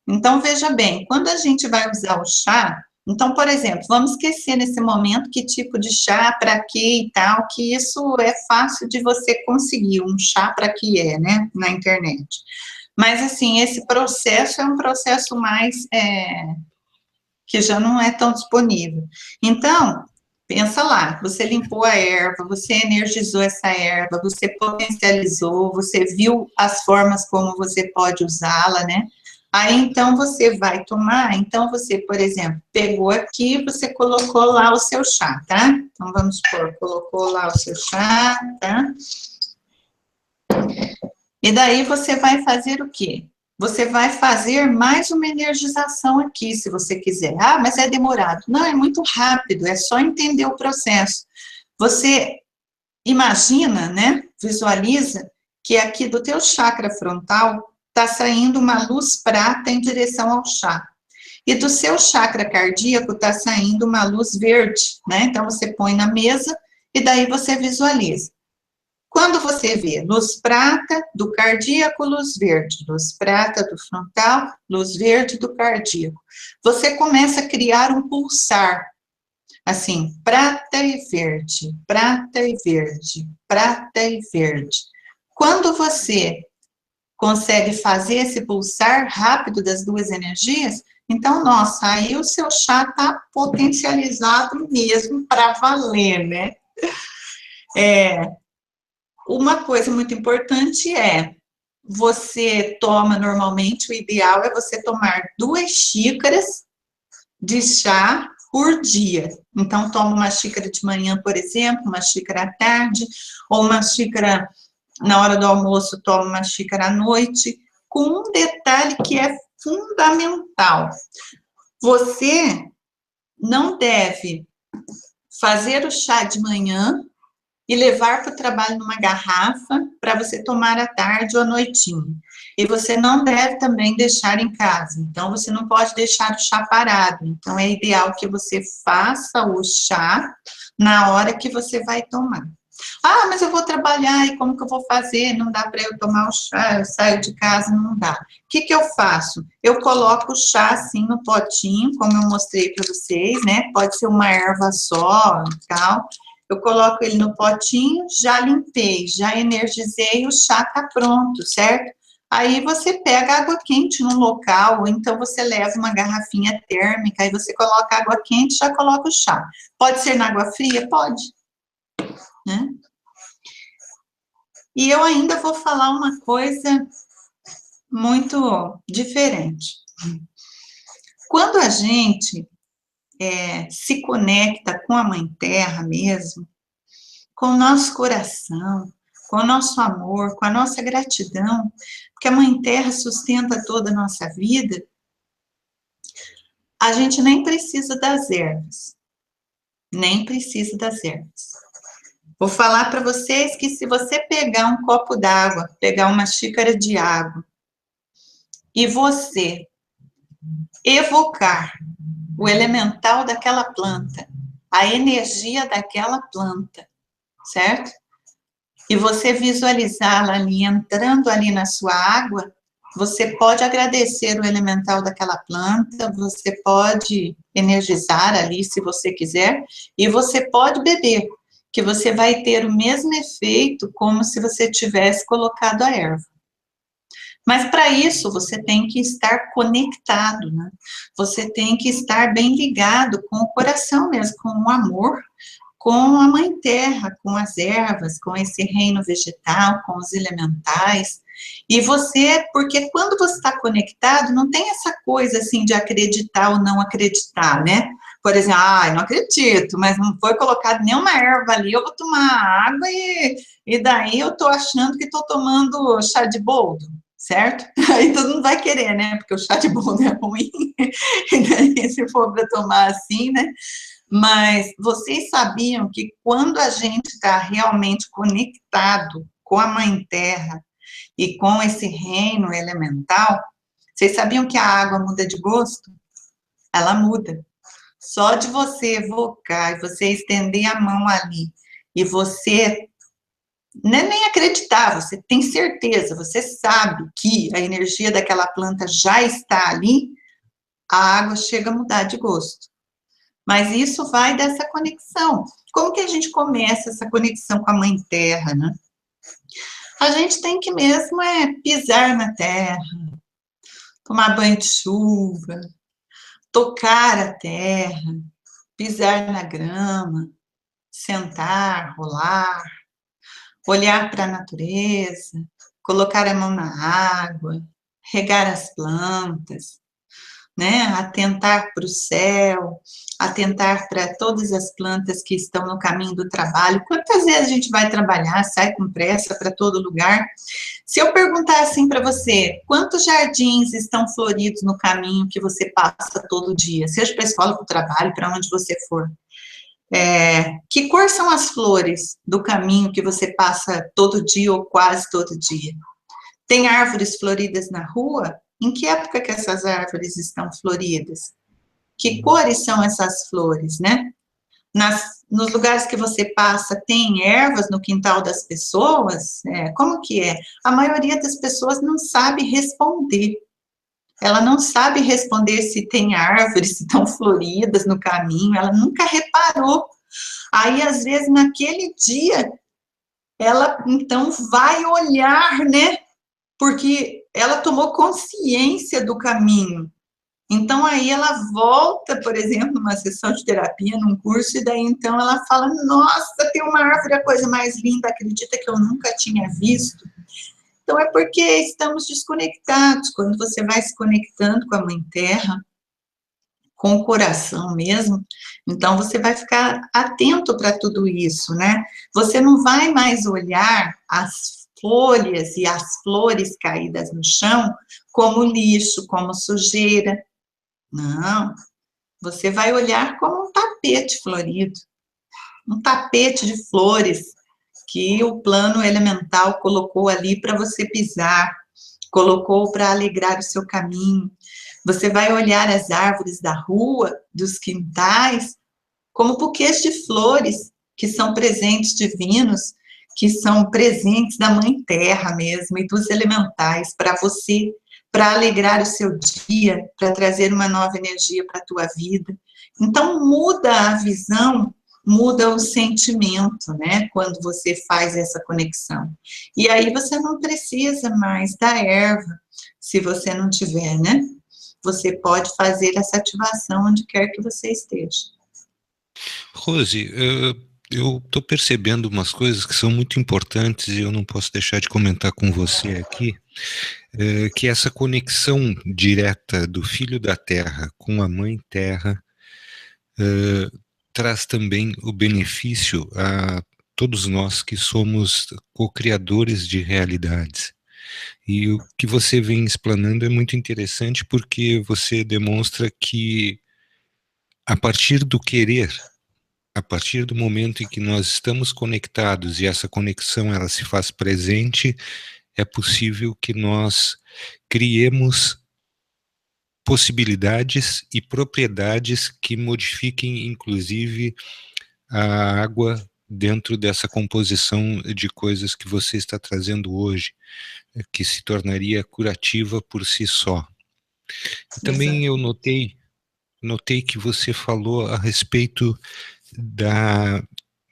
Então, veja bem, quando a gente vai usar o chá, então, por exemplo, vamos esquecer nesse momento que tipo de chá, para quê e tal, que isso é fácil de você conseguir, um chá para que é, né, na internet. Mas, assim, esse processo é um processo mais, que já não é tão disponível. Então, pensa lá, você limpou a erva, você energizou essa erva, você potencializou, você viu as formas como você pode usá-la, né? Aí, então, você vai tomar, então, você, por exemplo, pegou aqui, você colocou lá o seu chá, tá? Então, vamos supor, colocou lá o seu chá, tá? E daí, você vai fazer o quê? Você vai fazer mais uma energização aqui, se você quiser. Ah, mas é demorado. Não, é muito rápido, é só entender o processo. Você imagina, né, visualiza que aqui do teu chakra frontal está saindo uma luz prata em direção ao chá. E do seu chakra cardíaco está saindo uma luz verde, né? Então, você põe na mesa e daí você visualiza. Quando você vê luz prata do cardíaco, luz verde, luz prata do frontal, luz verde do cardíaco, você começa a criar um pulsar, assim, prata e verde, prata e verde, prata e verde. Quando você consegue fazer esse pulsar rápido das duas energias, então, nossa, aí o seu chá está potencializado mesmo para valer, né? Uma coisa muito importante é, você toma normalmente, o ideal é você tomar 2 xícaras de chá por dia. Então, toma uma xícara de manhã, por exemplo, uma xícara à tarde, ou uma xícara na hora do almoço, toma uma xícara à noite, com um detalhe que é fundamental. Você não deve fazer o chá de manhã e levar para o trabalho numa garrafa para você tomar à tarde ou à noitinha. E você não deve também deixar em casa. Então, você não pode deixar o chá parado. Então, é ideal que você faça o chá na hora que você vai tomar. Ah, mas eu vou trabalhar e como que eu vou fazer? Não dá para eu tomar o chá, eu saio de casa, não dá. O que que eu faço? Eu coloco o chá assim no potinho, como eu mostrei para vocês, né? Pode ser uma erva só e tal. Eu coloco ele no potinho, já limpei, já energizei, o chá tá pronto, certo? Aí você pega água quente no local, ou então você leva uma garrafinha térmica, aí você coloca água quente, já coloca o chá. Pode ser na água fria? Pode, né? E eu ainda vou falar uma coisa muito diferente. Quando a gente se conecta com a Mãe Terra mesmo, com o nosso coração, com o nosso amor, com a nossa gratidão, porque a Mãe Terra sustenta toda a nossa vida, a gente nem precisa das ervas. Nem precisa das ervas. Vou falar para vocês que se você pegar um copo d'água, pegar uma xícara de água, e você evocar o elemental daquela planta, a energia daquela planta, certo? E você visualizá-la ali, entrando ali na sua água, você pode agradecer o elemental daquela planta, você pode energizar ali, se você quiser, e você pode beber, que você vai ter o mesmo efeito como se você tivesse colocado a erva. Mas para isso você tem que estar conectado, né? Você tem que estar bem ligado com o coração mesmo, com o amor, com a Mãe Terra, com as ervas, com esse reino vegetal, com os elementais. E você, porque quando você está conectado, não tem essa coisa assim de acreditar ou não acreditar, né? Por exemplo, não acredito, mas não foi colocado nenhuma erva ali, eu vou tomar água e daí eu estou achando que estou tomando chá de boldo, certo? Aí todo mundo vai querer, né? Porque o chá de boldo é ruim, e daí se for para tomar assim, né? Mas vocês sabiam que quando a gente está realmente conectado com a Mãe Terra e com esse reino elemental, vocês sabiam que a água muda de gosto? Ela muda. Só de você evocar e você estender a mão ali e você nem acreditar, você tem certeza, você sabe que a energia daquela planta já está ali, a água chega a mudar de gosto. Mas isso vai dessa conexão. Como que a gente começa essa conexão com a Mãe Terra, né? A gente tem que mesmo pisar na terra, tomar banho de chuva, tocar a terra, pisar na grama, sentar, rolar, olhar para a natureza, colocar a mão na água, regar as plantas, né? Atentar para o céu, atentar para todas as plantas que estão no caminho do trabalho. Quantas vezes a gente vai trabalhar, sai com pressa para todo lugar? Se eu perguntar assim para você, quantos jardins estão floridos no caminho que você passa todo dia? Seja para a escola, para o trabalho, para onde você for. Que cor são as flores do caminho que você passa todo dia ou quase todo dia? Tem árvores floridas na rua? Em que época que essas árvores estão floridas? Que cores são essas flores, né? Nos lugares que você passa, tem ervas no quintal das pessoas? Como que é? A maioria das pessoas não sabe responder. Ela não sabe responder se tem árvores, se estão floridas no caminho, ela nunca reparou. Aí, às vezes, naquele dia, ela, então, vai olhar, né? Porque ela tomou consciência do caminho. Então, aí ela volta, por exemplo, numa sessão de terapia, num curso, e daí, então, ela fala, nossa, tem uma árvore, a coisa mais linda, acredita que eu nunca tinha visto? Então, é porque estamos desconectados. Quando você vai se conectando com a Mãe Terra, com o coração mesmo, então você vai ficar atento para tudo isso, né? Você não vai mais olhar as folhas e as flores caídas no chão como lixo, como sujeira. Não, você vai olhar como um tapete florido, um tapete de flores que o plano elemental colocou ali para você pisar, colocou para alegrar o seu caminho. Você vai olhar as árvores da rua, dos quintais, como buquês de flores, que são presentes divinos, que são presentes da Mãe Terra mesmo, e dos elementais, para você, para alegrar o seu dia, para trazer uma nova energia para a tua vida. Então, muda a visão, muda o sentimento, né, quando você faz essa conexão. E aí você não precisa mais da erva, se você não tiver, né? Você pode fazer essa ativação onde quer que você esteja. Rose, eu estou percebendo umas coisas que são muito importantes e eu não posso deixar de comentar com você aqui, que essa conexão direta do Filho da Terra com a Mãe Terra traz também o benefício a todos nós que somos co-criadores de realidades. E o que você vem explanando é muito interessante porque você demonstra que a partir do querer, a partir do momento em que nós estamos conectados e essa conexão ela se faz presente, é possível que nós criemos possibilidades e propriedades que modifiquem, inclusive, a água dentro dessa composição de coisas que você está trazendo hoje, que se tornaria curativa por si só. Também eu notei que você falou a respeito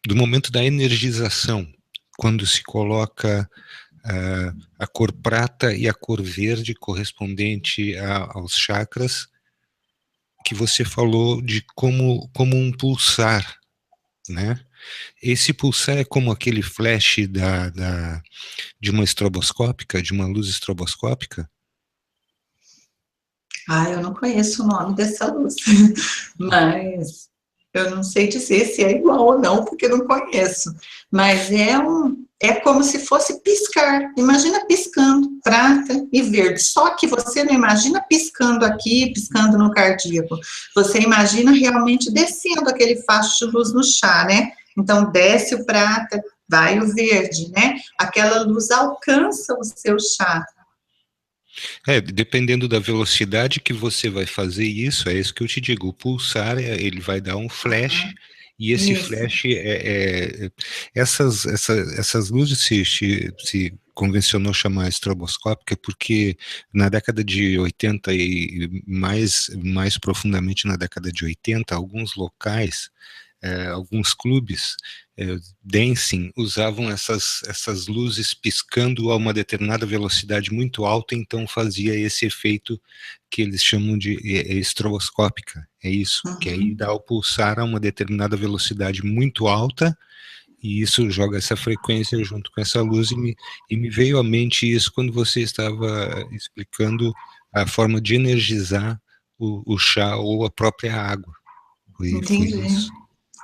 do momento da energização, quando se coloca a cor prata e a cor verde correspondente aos chakras, que você falou de como um pulsar, né? Esse pulsar é como aquele flash de uma estroboscópica, de uma luz estroboscópica? Eu não conheço o nome dessa luz, mas eu não sei dizer se é igual ou não, porque não conheço. Mas é como se fosse piscar. Imagina piscando, prata e verde. Só que você não imagina piscando aqui, piscando no cardíaco. Você imagina realmente descendo aquele facho de luz no chá, né? Então, desce o prata, vai o verde, né? Aquela luz alcança o seu chá. Dependendo da velocidade que você vai fazer isso, é isso que eu te digo, o pulsar, ele vai dar um flash, e esse flash, essas luzes se convencionou chamar estroboscópica, porque na década de 80 e mais profundamente na década de 80, alguns locais, alguns clubes dancing usavam essas luzes piscando a uma determinada velocidade muito alta, então fazia esse efeito que eles chamam de estroboscópica, é isso, que aí dá o pulsar a uma determinada velocidade muito alta, e isso joga essa frequência junto com essa luz, e me veio à mente isso quando você estava explicando a forma de energizar o chá ou a própria água. Foi isso.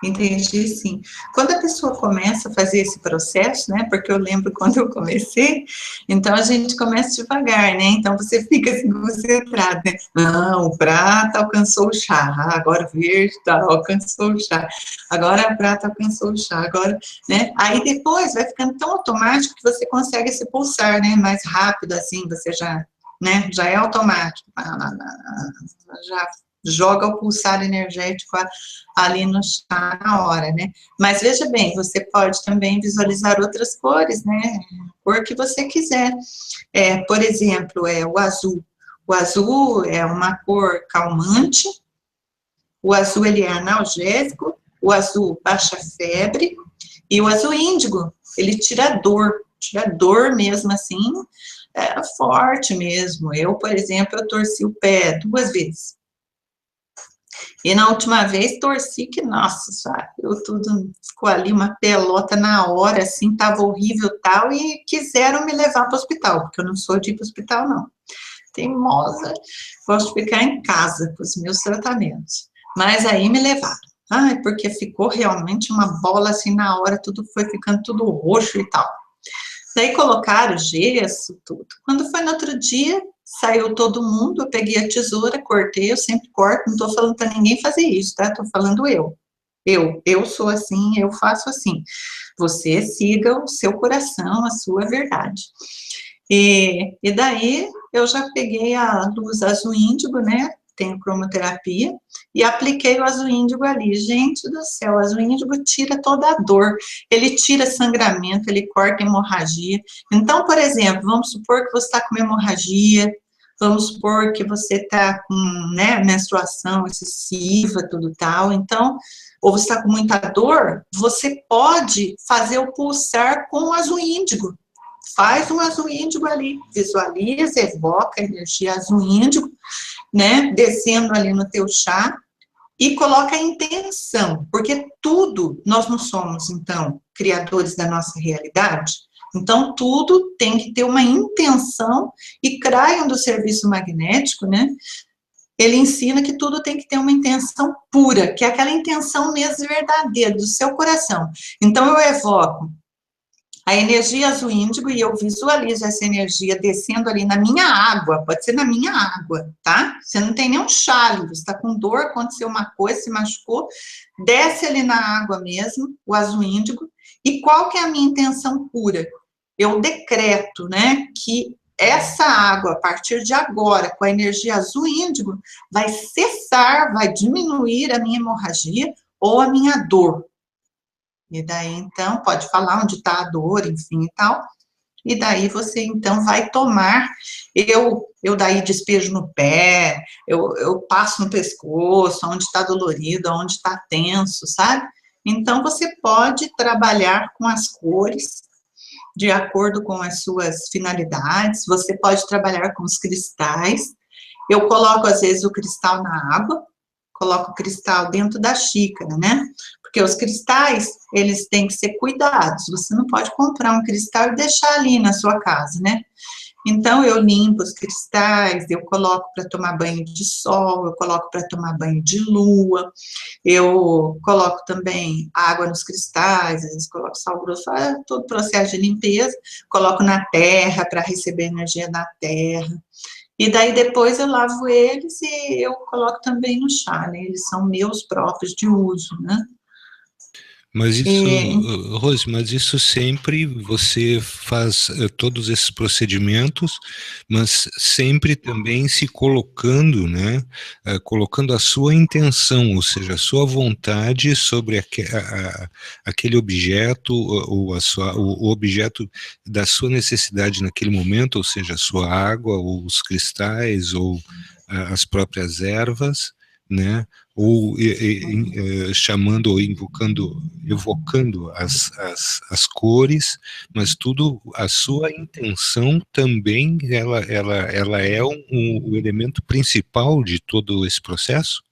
Entendi, sim. Quando a pessoa começa a fazer esse processo, né, porque eu lembro quando eu comecei, então a gente começa devagar, né, então você fica assim concentrado, né, não, o prata alcançou o chá, agora o verde alcançou o chá, agora a prata alcançou o chá, agora, né, aí depois vai ficando tão automático que você consegue esse pulsar, né, mais rápido, assim, você já, né, já é automático, já joga o pulsar energético ali no chá na hora, né? Mas veja bem, você pode também visualizar outras cores, né? Cor que você quiser. Por exemplo, o azul. O azul é uma cor calmante, o azul ele é analgésico, o azul baixa febre, e o azul índigo, ele tira dor mesmo assim, forte mesmo. Eu, por exemplo, eu torci o pé 2 vezes. E na última vez torci que, nossa, sabe, ficou ali uma pelota na hora, assim, tava horrível tal, e quiseram me levar para o hospital, porque eu não sou de ir para o hospital, não. Teimosa, gosto de ficar em casa com os meus tratamentos. Mas aí me levaram. Porque ficou realmente uma bola assim na hora, tudo foi ficando tudo roxo e tal. Daí colocaram gesso, tudo. Quando foi no outro dia, saiu todo mundo, eu peguei a tesoura, cortei, eu sempre corto, não estou falando para ninguém fazer isso, tá? Estou falando eu. Eu sou assim, eu faço assim. Você siga o seu coração, a sua verdade. E daí, eu já peguei a luz azul índigo, né? Tenho cromoterapia, e apliquei o azul índigo ali. Gente do céu, o azul índigo tira toda a dor, ele tira sangramento, ele corta hemorragia. Então, por exemplo, vamos supor que você está com hemorragia, vamos supor que você está com, né, menstruação excessiva, tudo tal, então, ou você está com muita dor, você pode fazer o pulsar com o azul índigo. Faz um azul índigo ali, visualiza, evoca a energia azul índigo, né, descendo ali no teu chá, e coloca a intenção, porque tudo, nós não somos, então, criadores da nossa realidade, então tudo tem que ter uma intenção, e Kryon do serviço magnético, né, ele ensina que tudo tem que ter uma intenção pura, que é aquela intenção mesmo verdadeira, do seu coração. Então eu evoco a energia azul índigo, e eu visualizo essa energia descendo ali na minha água, pode ser na minha água, tá? Você não tem nenhum chale, você está com dor, aconteceu uma coisa, se machucou, desce ali na água mesmo, o azul índigo, e qual que é a minha intenção pura? Eu decreto, né, que essa água, a partir de agora, com a energia azul índigo, vai cessar, vai diminuir a minha hemorragia ou a minha dor. E daí, então, pode falar onde está a dor, enfim, e tal. E daí você, então, vai tomar, eu daí despejo no pé, eu passo no pescoço, onde está dolorido, onde está tenso, sabe? Então, você pode trabalhar com as cores, de acordo com as suas finalidades, você pode trabalhar com os cristais. Eu coloco, às vezes, o cristal na água, coloco o cristal dentro da xícara, né? Porque os cristais, eles têm que ser cuidados, você não pode comprar um cristal e deixar ali na sua casa, né? Então, eu limpo os cristais, eu coloco para tomar banho de sol, eu coloco para tomar banho de lua, eu coloco também água nos cristais, às vezes coloco sal grosso, todo o processo de limpeza, coloco na terra para receber energia da terra. E daí depois eu lavo eles e eu coloco também no chá, né? Eles são meus próprios de uso, né? Mas isso, Rose, mas isso sempre você faz todos esses procedimentos, mas sempre também se colocando, né, colocando a sua intenção, ou seja, a sua vontade sobre aquele objeto, ou o objeto da sua necessidade naquele momento, ou seja, a sua água, ou os cristais, ou as próprias ervas, né, ou chamando ou evocando as cores, mas tudo, a sua intenção também, ela é o elemento principal de todo esse processo?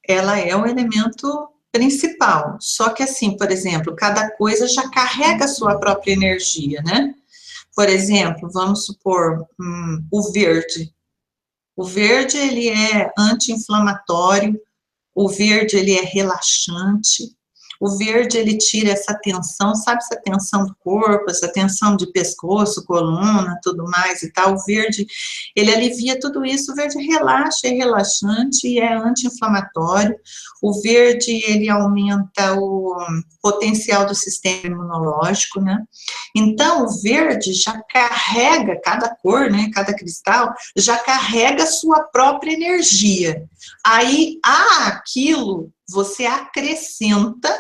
Ela é o elemento principal, só que assim, por exemplo, cada coisa já carrega a sua própria energia, né? Por exemplo, vamos supor, o verde. O verde, ele é anti-inflamatório, o verde, ele é relaxante, o verde, ele tira essa tensão, sabe essa tensão do corpo, essa tensão de pescoço, coluna, tudo mais e tal, o verde, ele alivia tudo isso, o verde relaxa, é relaxante e é anti-inflamatório, o verde, ele aumenta o potencial do sistema imunológico, né? Então, o verde já carrega, cada cor, né, cada cristal, já carrega a sua própria energia. Aí, aquilo, você acrescenta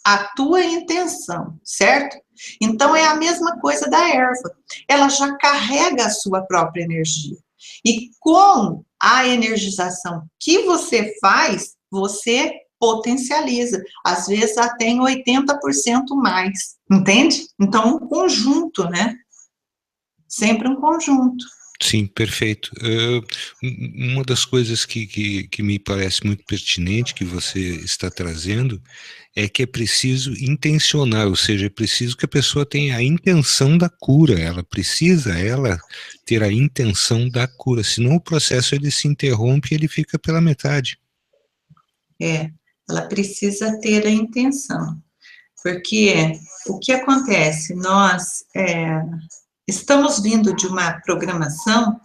a tua intenção, certo? Então, é a mesma coisa da erva. Ela já carrega a sua própria energia. E com a energização que você faz, você potencializa. Às vezes, até em 80% mais. Entende? Então, um conjunto, né? Sempre um conjunto. Sim, perfeito. Uma das coisas que me parece muito pertinente que você está trazendo é que é preciso intencionar, ou seja, é preciso que a pessoa tenha a intenção da cura, ela precisa ter a intenção da cura, senão o processo ele se interrompe e ele fica pela metade. Ela precisa ter a intenção, porque o que acontece? Nós estamos vindo de uma programação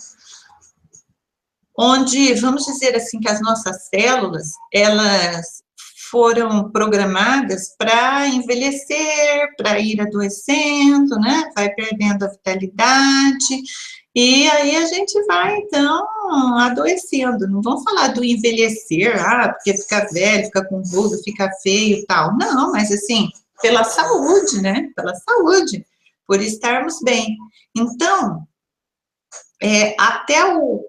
onde, vamos dizer assim, que as nossas células, elas foram programadas para envelhecer, para ir adoecendo, né? Vai perdendo a vitalidade, e aí a gente vai, então, adoecendo. Não vamos falar do envelhecer, porque fica velho, fica com ruga, fica feio e tal. Não, mas assim, pela saúde, né? Pela saúde, por estarmos bem. Então, até o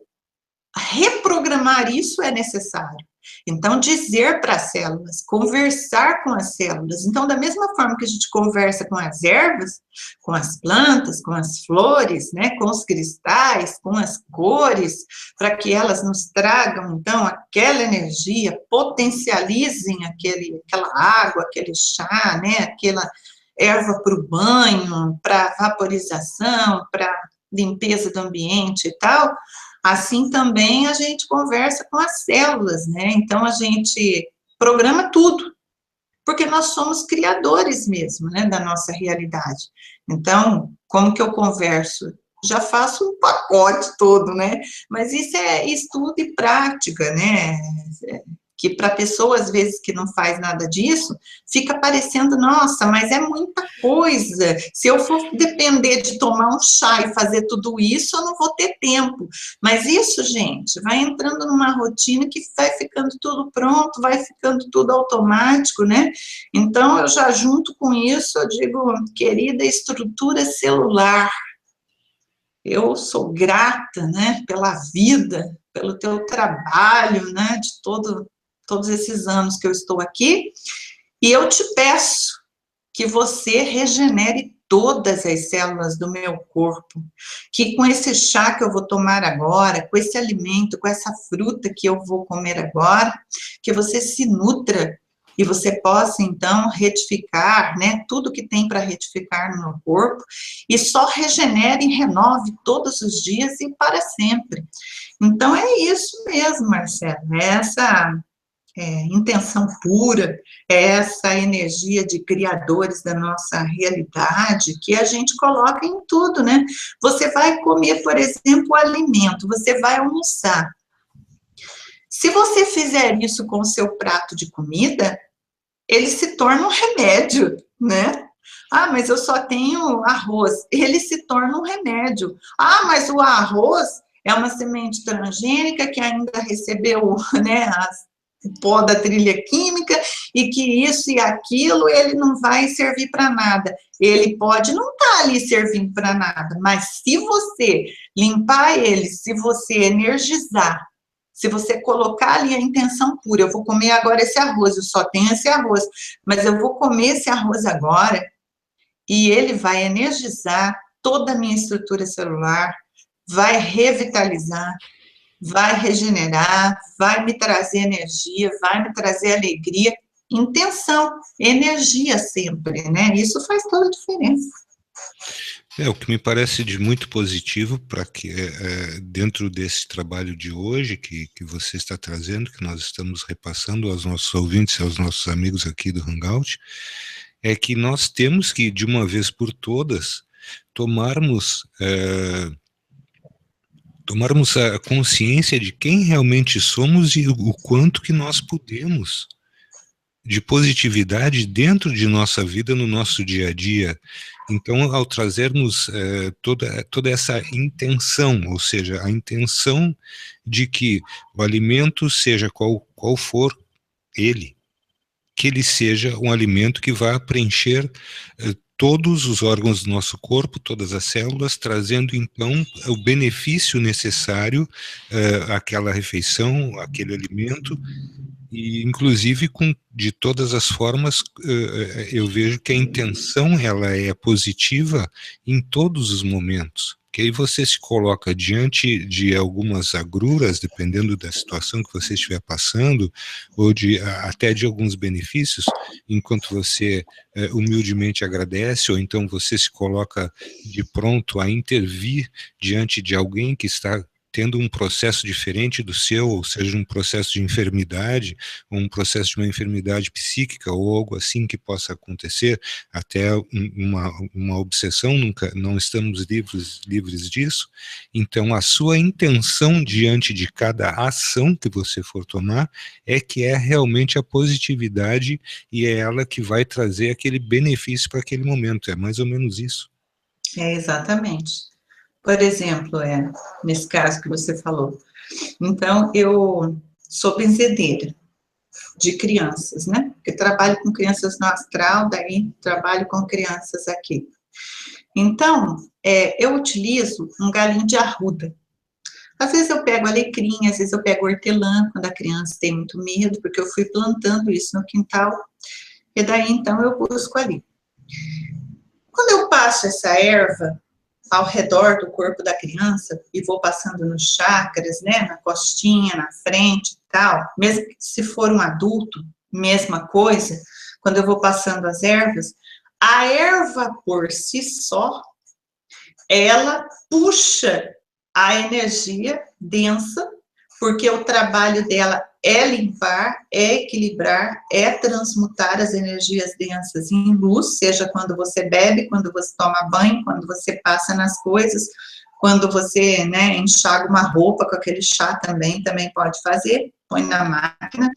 reprogramar isso é necessário. Então, dizer para as células, conversar com as células. Então, da mesma forma que a gente conversa com as ervas, com as plantas, com as flores, né, com os cristais, com as cores, para que elas nos tragam, então, aquela energia, potencializem aquela água, aquele chá, né, aquela erva para o banho, para vaporização, para limpeza do ambiente e tal. Assim também a gente conversa com as células, né? Então a gente programa tudo, porque nós somos criadores mesmo, né, da nossa realidade. Então, como que eu converso? Já faço um pacote todo, né? Mas isso é estudo e prática, né? que para pessoa, às vezes, que não faz nada disso, fica parecendo, nossa, mas é muita coisa. Se eu for depender de tomar um chá e fazer tudo isso, eu não vou ter tempo. Mas isso, gente, vai entrando numa rotina que vai ficando tudo pronto, vai ficando tudo automático, né? Então, eu já junto com isso, eu digo, querida estrutura celular, eu sou grata, né, pela vida, pelo teu trabalho, né, de todos esses anos que eu estou aqui, e eu te peço que você regenere todas as células do meu corpo, que com esse chá que eu vou tomar agora, com esse alimento, com essa fruta que eu vou comer agora, que você se nutra e você possa, então, retificar, né, tudo que tem para retificar no meu corpo, e só regenere e renove todos os dias e para sempre. Então, é isso mesmo, Marcelo, é essa intenção pura, é essa energia de criadores da nossa realidade que a gente coloca em tudo, né? Você vai comer, por exemplo, o alimento, você vai almoçar. Se você fizer isso com o seu prato de comida, ele se torna um remédio, né? Ah, mas eu só tenho arroz. Ele se torna um remédio. Ah, mas o arroz é uma semente transgênica que ainda recebeu, né, o pó da trilha química, e que isso e aquilo, ele não vai servir para nada. Ele pode não estar ali servindo para nada, mas se você limpar ele, se você energizar, se você colocar ali a intenção pura, eu vou comer agora esse arroz, eu só tenho esse arroz, mas eu vou comer esse arroz agora, e ele vai energizar toda a minha estrutura celular, vai revitalizar, vai regenerar, vai me trazer energia, vai me trazer alegria, intenção, energia sempre, né? Isso faz toda a diferença. O que me parece de muito positivo para que dentro desse trabalho de hoje que você está trazendo, que nós estamos repassando aos nossos ouvintes, aos nossos amigos aqui do Hangout, é que nós temos que, de uma vez por todas, tomarmos a consciência de quem realmente somos e o quanto que nós podemos de positividade dentro de nossa vida, no nosso dia a dia. Então, ao trazermos toda essa intenção, ou seja, a intenção de que o alimento, seja qual for ele, que ele seja um alimento que vá preencher todos os órgãos do nosso corpo, todas as células, trazendo então o benefício necessário àquela refeição, àquele alimento, e inclusive de todas as formas eu vejo que a intenção ela é positiva em todos os momentos. Que aí você se coloca diante de algumas agruras, dependendo da situação que você estiver passando, ou até de alguns benefícios, enquanto você humildemente agradece, ou então você se coloca de pronto a intervir diante de alguém que está tendo um processo diferente do seu, ou seja, um processo de enfermidade, ou um processo de uma enfermidade psíquica, ou algo assim que possa acontecer, até uma obsessão, não estamos livres disso. Então, a sua intenção diante de cada ação que você for tomar é que é realmente a positividade, e é ela que vai trazer aquele benefício para aquele momento, é mais ou menos isso. Exatamente. Por exemplo, nesse caso que você falou, então, eu sou benzedeira de crianças, né? Porque trabalho com crianças no astral, daí trabalho com crianças aqui. Então, eu utilizo um galinho de arruda. Às vezes eu pego alecrim, às vezes eu pego hortelã, quando a criança tem muito medo, porque eu fui plantando isso no quintal, e daí, então, eu busco ali. Quando eu passo essa erva ao redor do corpo da criança, e vou passando nos chakras, né, na costinha, na frente e tal, mesmo que se for um adulto, mesma coisa, quando eu vou passando as ervas, a erva por si só, ela puxa a energia densa, porque o trabalho dela é limpar, é equilibrar, é transmutar as energias densas em luz, seja quando você bebe, quando você toma banho, quando você passa nas coisas, quando você, né, enxaga uma roupa com aquele chá também pode fazer, põe na máquina.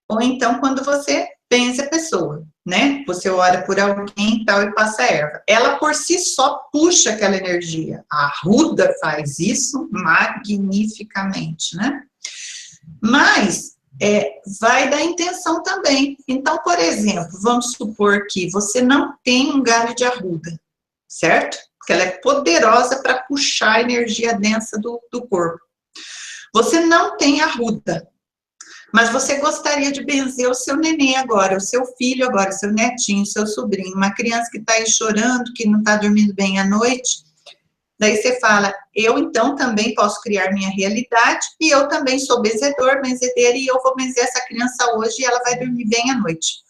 Ou então quando você benze a pessoa, né? Você ora por alguém e tal e passa a erva. Ela por si só puxa aquela energia. A arruda faz isso magnificamente, né? Mas vai da intenção também. Então, por exemplo, vamos supor que você não tem um galho de arruda, certo? Porque ela é poderosa para puxar a energia densa do corpo. Você não tem arruda, mas você gostaria de benzer o seu neném agora, o seu filho agora, o seu netinho, o seu sobrinho, uma criança que está aí chorando, que não está dormindo bem à noite. Daí você fala, eu então também posso criar minha realidade, e eu também sou benzedor, benzedeira, e eu vou benzer essa criança hoje e ela vai dormir bem à noite.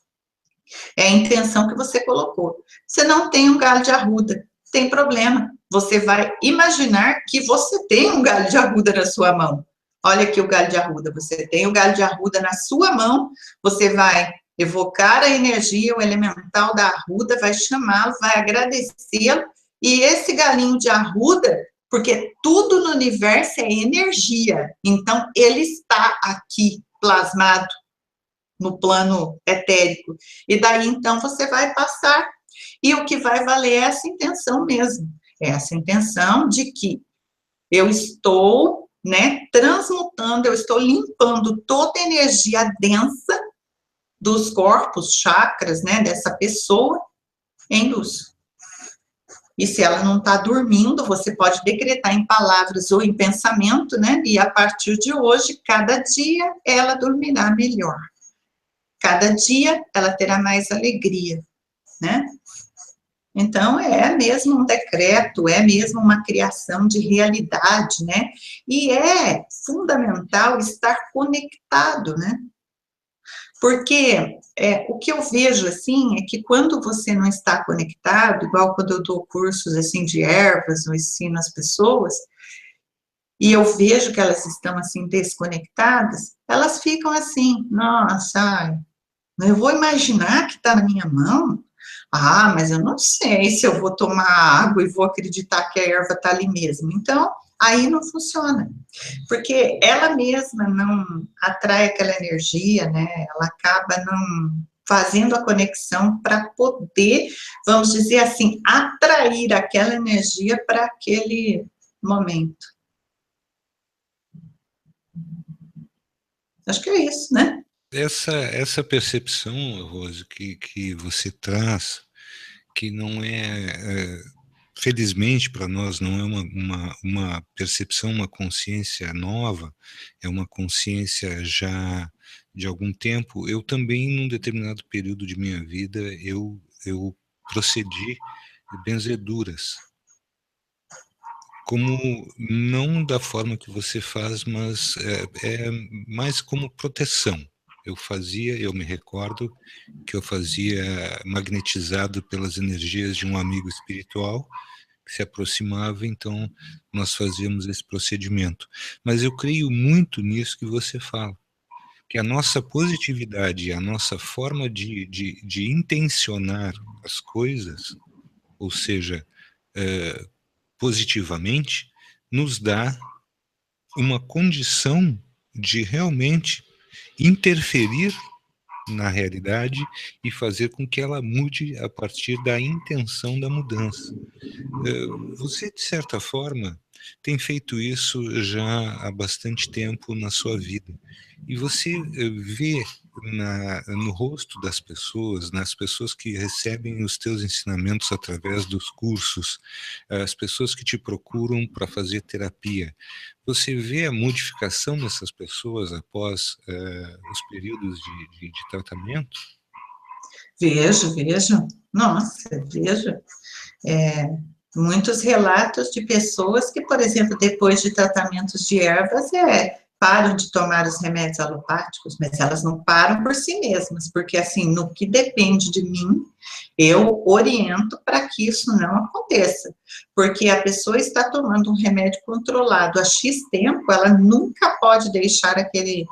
É a intenção que você colocou. Você não tem um galho de arruda, tem problema. Você vai imaginar que você tem um galho de arruda na sua mão. Olha aqui o galho de arruda, você tem o galho de arruda na sua mão, você vai evocar a energia, o elemental da arruda, vai chamá-lo, vai agradecê-lo, e esse galinho de arruda, porque tudo no universo é energia, então ele está aqui plasmado no plano etérico, e daí então você vai passar, e o que vai valer é essa intenção mesmo, é essa intenção de que eu estou, né, transmutando, eu estou limpando toda a energia densa dos corpos, chakras, né, dessa pessoa em luz. E se ela não está dormindo, você pode decretar em palavras ou em pensamento, né, e a partir de hoje, cada dia ela dormirá melhor. Cada dia ela terá mais alegria, né? Então, é mesmo um decreto, é mesmo uma criação de realidade, né? E é fundamental estar conectado, né? Porque o que eu vejo, assim, é que quando você não está conectado, igual quando eu dou cursos, assim, de ervas, eu ensino as pessoas, e eu vejo que elas estão, assim, desconectadas, elas ficam assim, nossa, ai, eu vou imaginar que está na minha mão. Ah, mas eu não sei se eu vou tomar água e vou acreditar que a erva está ali mesmo. Então, aí não funciona. Porque ela mesma não atrai aquela energia, né? Ela acaba não fazendo a conexão para poder, vamos dizer assim, atrair aquela energia para aquele momento. Acho que é isso, né? Essa percepção, Rose, que você traz, que não felizmente para nós, não é uma percepção, uma consciência nova, é uma consciência já de algum tempo. Eu também, num determinado período de minha vida, eu procedi benzeduras, como não da forma que você faz, mas é mais como proteção. Eu me recordo que eu fazia magnetizado pelas energias de um amigo espiritual que se aproximava, então nós fazíamos esse procedimento. Mas eu creio muito nisso que você fala, que a nossa positividade, a nossa forma de intencionar as coisas, ou seja, positivamente, nos dá uma condição de realmente interferir na realidade e fazer com que ela mude a partir da intenção da mudança. Você, de certa forma, tem feito isso já há bastante tempo na sua vida. E você vê no rosto das pessoas, nas pessoas que recebem os teus ensinamentos através dos cursos, as pessoas que te procuram para fazer terapia, você vê a modificação dessas pessoas após os períodos de tratamento? Vejo. Nossa, vejo. Muitos relatos de pessoas que, por exemplo, depois de tratamentos de ervas, param de tomar os remédios alopáticos, mas elas não param por si mesmas, porque, assim, no que depende de mim, eu oriento para que isso não aconteça, porque a pessoa está tomando um remédio controlado há X tempo, ela nunca pode deixar aquele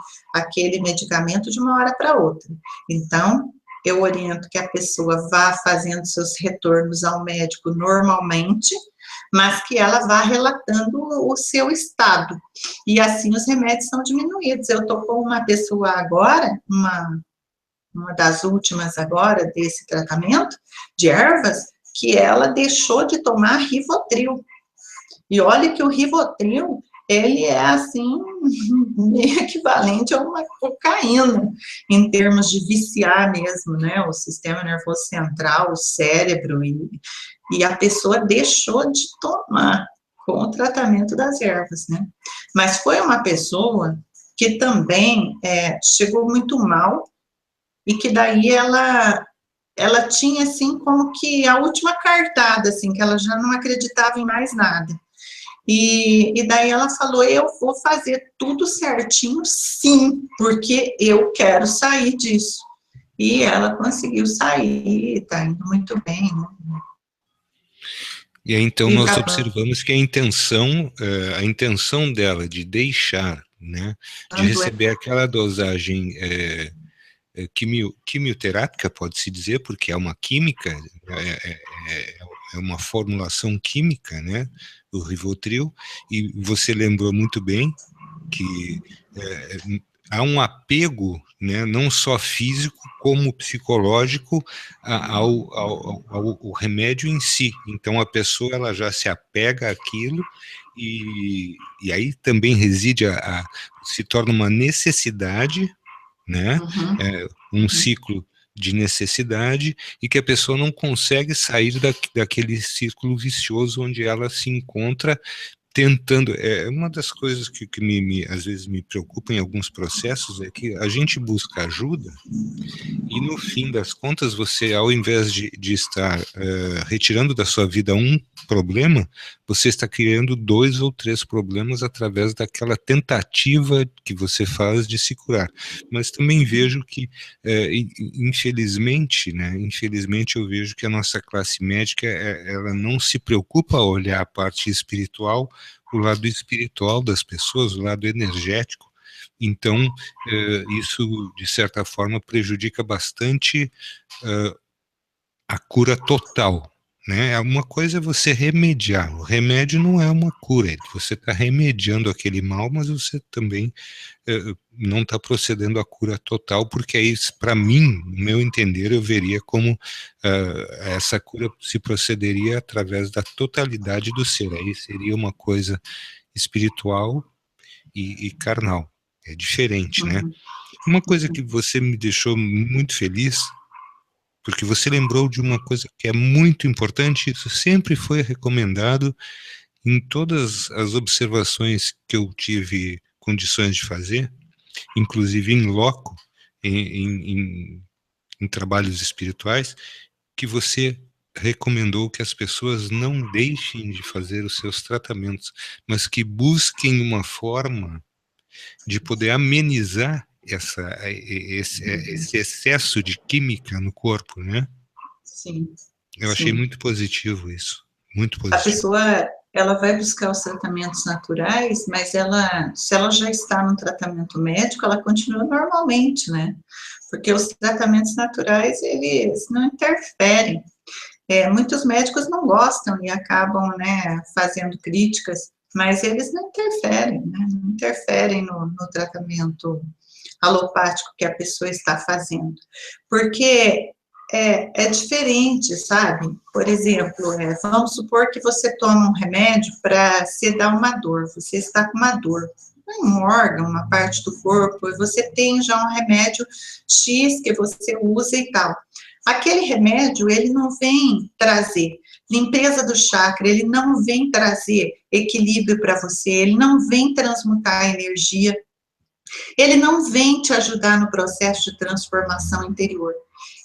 medicamento de uma hora para outra. Então, eu oriento que a pessoa vá fazendo seus retornos ao médico normalmente, mas que ela vá relatando o seu estado, e assim os remédios são diminuídos. Eu estou com uma pessoa agora, uma das últimas agora desse tratamento de ervas, que ela deixou de tomar Rivotril. E olha que o Rivotril, ele é assim, meio equivalente a uma cocaína, em termos de viciar mesmo, né, o sistema nervoso central, o cérebro, e a pessoa deixou de tomar com o tratamento das ervas, né. Mas foi uma pessoa que também chegou muito mal, e que daí ela tinha, assim, como que a última cartada, assim, que ela já não acreditava em mais nada. E daí ela falou, eu vou fazer tudo certinho, sim, porque eu quero sair disso. E ela conseguiu sair, está indo muito bem, né? E aí, então, nós observamos que a intenção dela de deixar, né, de receber aquela dosagem quimioterápica, pode-se dizer, porque é uma química, é uma formulação química, né, do Rivotril, e você lembrou muito bem que há um apego, né, não só físico, como psicológico, ao remédio em si. Então, a pessoa ela já se apega àquilo, e aí também reside, se torna uma necessidade, né, um ciclo de necessidade, e que a pessoa não consegue sair daquele círculo vicioso onde ela se encontra tentando. Uma das coisas que às vezes me preocupa em alguns processos é que a gente busca ajuda e no fim das contas você, ao invés de estar retirando da sua vida um problema, você está criando 2 ou 3 problemas através daquela tentativa que você faz de se curar. Mas também vejo que, infelizmente, né, eu vejo que a nossa classe médica, ela não se preocupa a olhar a parte espiritual, o lado espiritual das pessoas, o lado energético. Então, isso, de certa forma, prejudica bastante a cura total, né? Uma coisa é você remediar, o remédio não é uma cura, você está remediando aquele mal, mas você também não está procedendo à cura total, porque aí, para mim, no meu entender, eu veria como essa cura se procederia através da totalidade do ser, aí seria uma coisa espiritual e carnal. É diferente, né? Uma coisa que você me deixou muito feliz, porque você lembrou de uma coisa que é muito importante, isso sempre foi recomendado em todas as observações que eu tive condições de fazer, inclusive em loco, em trabalhos espirituais, que você recomendou que as pessoas não deixem de fazer os seus tratamentos, mas que busquem uma forma de poder amenizar esse excesso de química no corpo, né? Sim. Eu achei muito positivo isso, muito positivo. A pessoa, ela vai buscar os tratamentos naturais, mas se ela já está no tratamento médico, ela continua normalmente, né? Porque os tratamentos naturais, eles não interferem. Muitos médicos não gostam e acabam, né, fazendo críticas, mas eles não interferem, né? Não interferem no tratamento alopático que a pessoa está fazendo. Porque é diferente, sabe? Por exemplo, vamos supor que você toma um remédio para sedar uma dor, você está com uma dor, um órgão, uma parte do corpo, e você tem já um remédio X que você usa e tal. Aquele remédio, ele não vem trazer limpeza do chakra, ele não vem trazer equilíbrio para você, ele não vem transmutar a energia, ele não vem te ajudar no processo de transformação interior.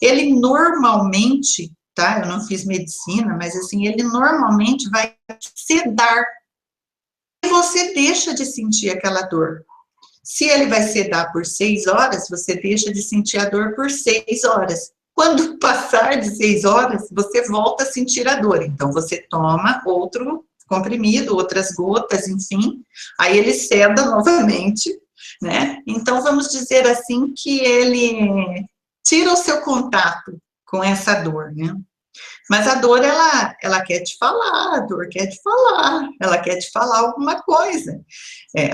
Ele normalmente, tá? Eu não fiz medicina, mas assim, ele normalmente vai sedar. E você deixa de sentir aquela dor. Se ele vai sedar por 6 horas, você deixa de sentir a dor por 6 horas. Quando passar de 6 horas, você volta a sentir a dor. Então, você toma outro comprimido, outras gotas, enfim. Aí ele seda novamente, né? Então, vamos dizer assim que ele tira o seu contato com essa dor, né? Mas a dor, ela quer te falar, a dor quer te falar, ela quer te falar alguma coisa.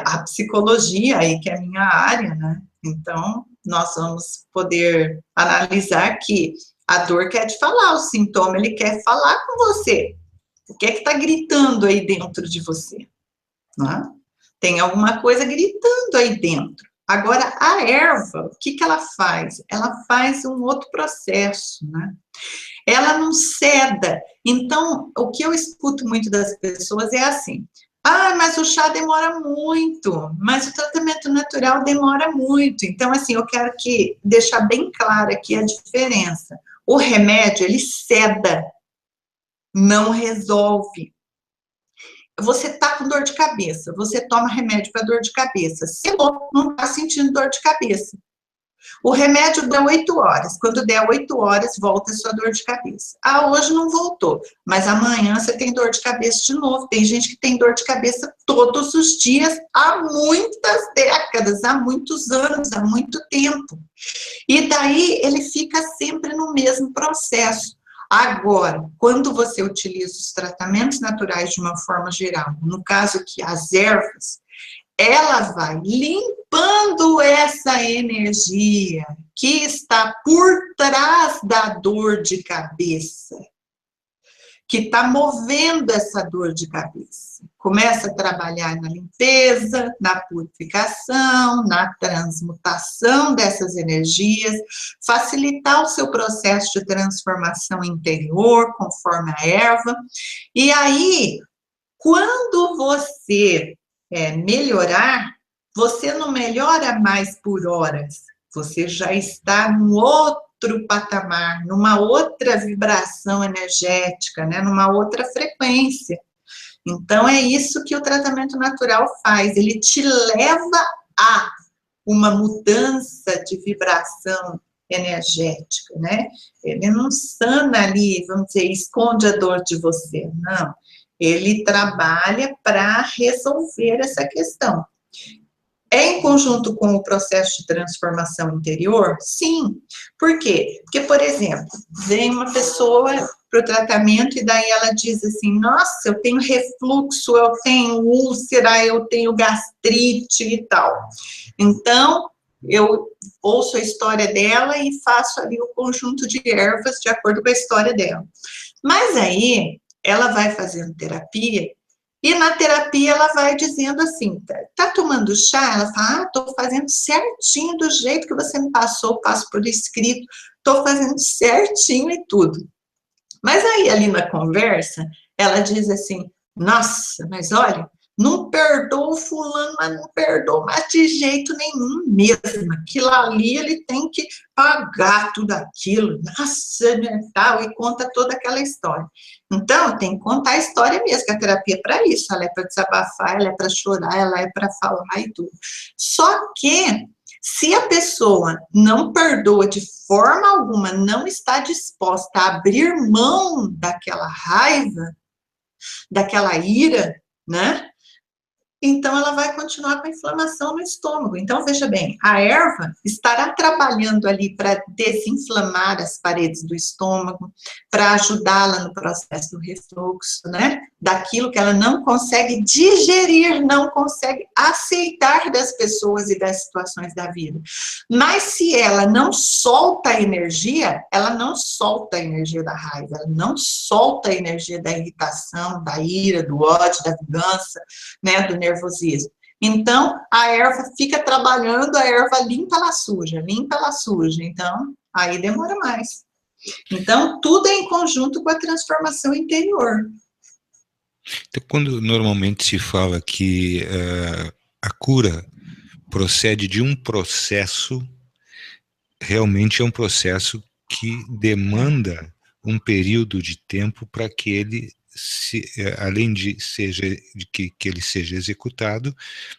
A psicologia aí, que é a minha área, né? Então, nós vamos poder analisar que a dor quer te falar, o sintoma, ele quer falar com você. O que é que está gritando aí dentro de você? Né? Tem alguma coisa gritando aí dentro. Agora, a erva, o que ela faz? Ela faz um outro processo, né? Ela não ceda. Então, o que eu escuto muito das pessoas é assim: ah, mas o chá demora muito, mas o tratamento natural demora muito. Então, assim, eu quero deixar bem clara aqui a diferença. O remédio, ele ceda, não resolve. Você está com dor de cabeça, você toma remédio para dor de cabeça, sedou, não está sentindo dor de cabeça. O remédio dá 8 horas, quando der 8 horas, volta a sua dor de cabeça. Ah, hoje não voltou, mas amanhã você tem dor de cabeça de novo. Tem gente que tem dor de cabeça todos os dias, há muitas décadas, há muitos anos, há muito tempo. E daí ele fica sempre no mesmo processo. Agora, quando você utiliza os tratamentos naturais de uma forma geral, no caso aqui as ervas, ela vai limpando essa energia que está por trás da dor de cabeça, que está movendo essa dor de cabeça. Começa a trabalhar na limpeza, na purificação, na transmutação dessas energias, facilitar o seu processo de transformação interior, conforme a erva. E aí, quando você melhorar, você não melhora mais por horas, você já está num outro patamar, numa outra vibração energética, né, numa outra frequência. Então, é isso que o tratamento natural faz, ele te leva a uma mudança de vibração energética, né? Ele não sana ali, vamos dizer, esconde a dor de você, não. Ele trabalha para resolver essa questão. É em conjunto com o processo de transformação interior? Sim. Por quê? Porque, por exemplo, vem uma pessoa para o tratamento e daí ela diz assim, nossa, eu tenho refluxo, eu tenho úlcera, eu tenho gastrite e tal. Então, eu ouço a história dela e faço ali o conjunto de ervas de acordo com a história dela. Mas aí, ela vai fazendo terapia, e na terapia ela vai dizendo assim, tá tomando chá? Ela fala, tô fazendo certinho do jeito que você me passou, passo por escrito, tô fazendo certinho e tudo. Mas aí ali na conversa, ela diz assim, nossa, mas olha, não perdoa o fulano, mas não perdoa mais de jeito nenhum mesmo. Aquilo ali, ele tem que pagar tudo aquilo. Nossa, né, tal, e conta toda aquela história. Então, tem que contar a história mesmo, que a terapia é para isso. Ela é para desabafar, ela é para chorar, ela é para falar e tudo. Só que, se a pessoa não perdoa de forma alguma, não está disposta a abrir mão daquela raiva, daquela ira, né? Então, ela vai continuar com a inflamação no estômago. Então, veja bem, a erva estará trabalhando ali para desinflamar as paredes do estômago, para ajudá-la no processo do refluxo, né? Daquilo que ela não consegue digerir, não consegue aceitar das pessoas e das situações da vida. Mas se ela não solta a energia, ela não solta a energia da raiva, ela não solta a energia da irritação, da ira, do ódio, da vingança, né, do nervosismo. Então, a erva fica trabalhando, a erva limpa, ela suja, então, aí demora mais. Então, tudo é em conjunto com a transformação interior. Então, quando normalmente se fala que a cura procede de um processo, realmente é um processo que demanda um período de tempo para que ele, além de que ele seja executado,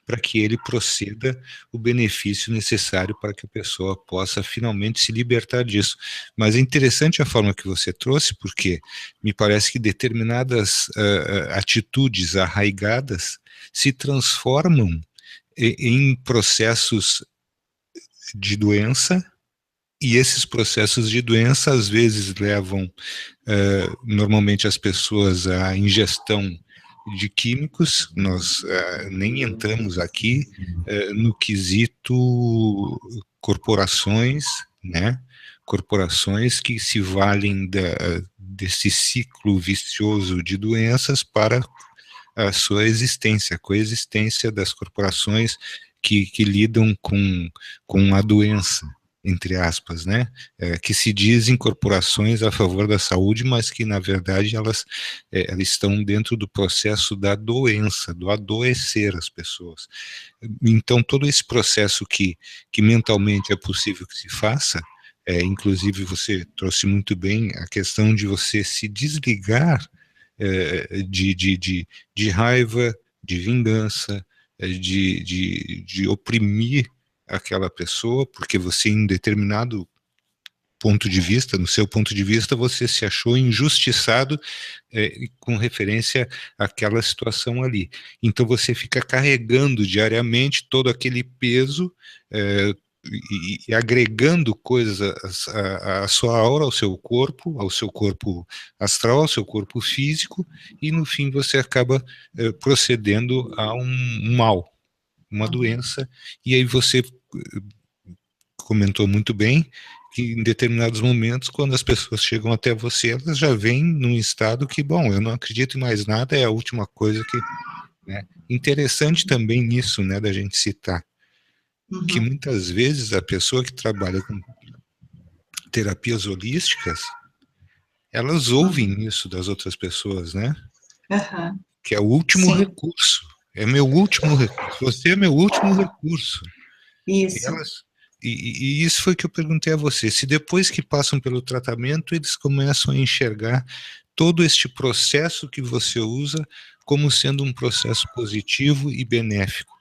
para que ele proceda o benefício necessário para que a pessoa possa finalmente se libertar disso. Mas é interessante a forma que você trouxe, porque me parece que determinadas atitudes arraigadas se transformam em processos de doença E esses processos de doença, às vezes, levam, normalmente, as pessoas à ingestão de químicos. Nós nem entramos aqui no quesito corporações, né? Corporações que se valem desse ciclo vicioso de doenças para a sua existência, a coexistência das corporações que lidam com a doença, entre aspas, né? Que se dizem corporações a favor da saúde, mas que, na verdade, elas estão dentro do processo da doença, do adoecer as pessoas. Então, todo esse processo que mentalmente é possível que se faça, inclusive você trouxe muito bem a questão de você se desligar de raiva, de vingança, de oprimir aquela pessoa, porque você, em determinado ponto de vista, no seu ponto de vista, você se achou injustiçado com referência àquela situação ali. Então você fica carregando diariamente todo aquele peso e agregando coisas à sua aura, ao seu corpo astral, ao seu corpo físico, e no fim você acaba procedendo a um mal, uma doença, e aí você comentou muito bem que em determinados momentos, quando as pessoas chegam até você, elas já vêm num estado que, bom, eu não acredito em mais nada, é a última coisa que... Né? Interessante também nisso, né, da gente citar, que muitas vezes a pessoa que trabalha com terapias holísticas, elas ouvem isso das outras pessoas, né? Que é o último recurso. É meu último recurso. Você é meu último recurso. Isso. E isso foi que eu perguntei a você. Se depois que passam pelo tratamento, eles começam a enxergar todo este processo que você usa como sendo um processo positivo e benéfico.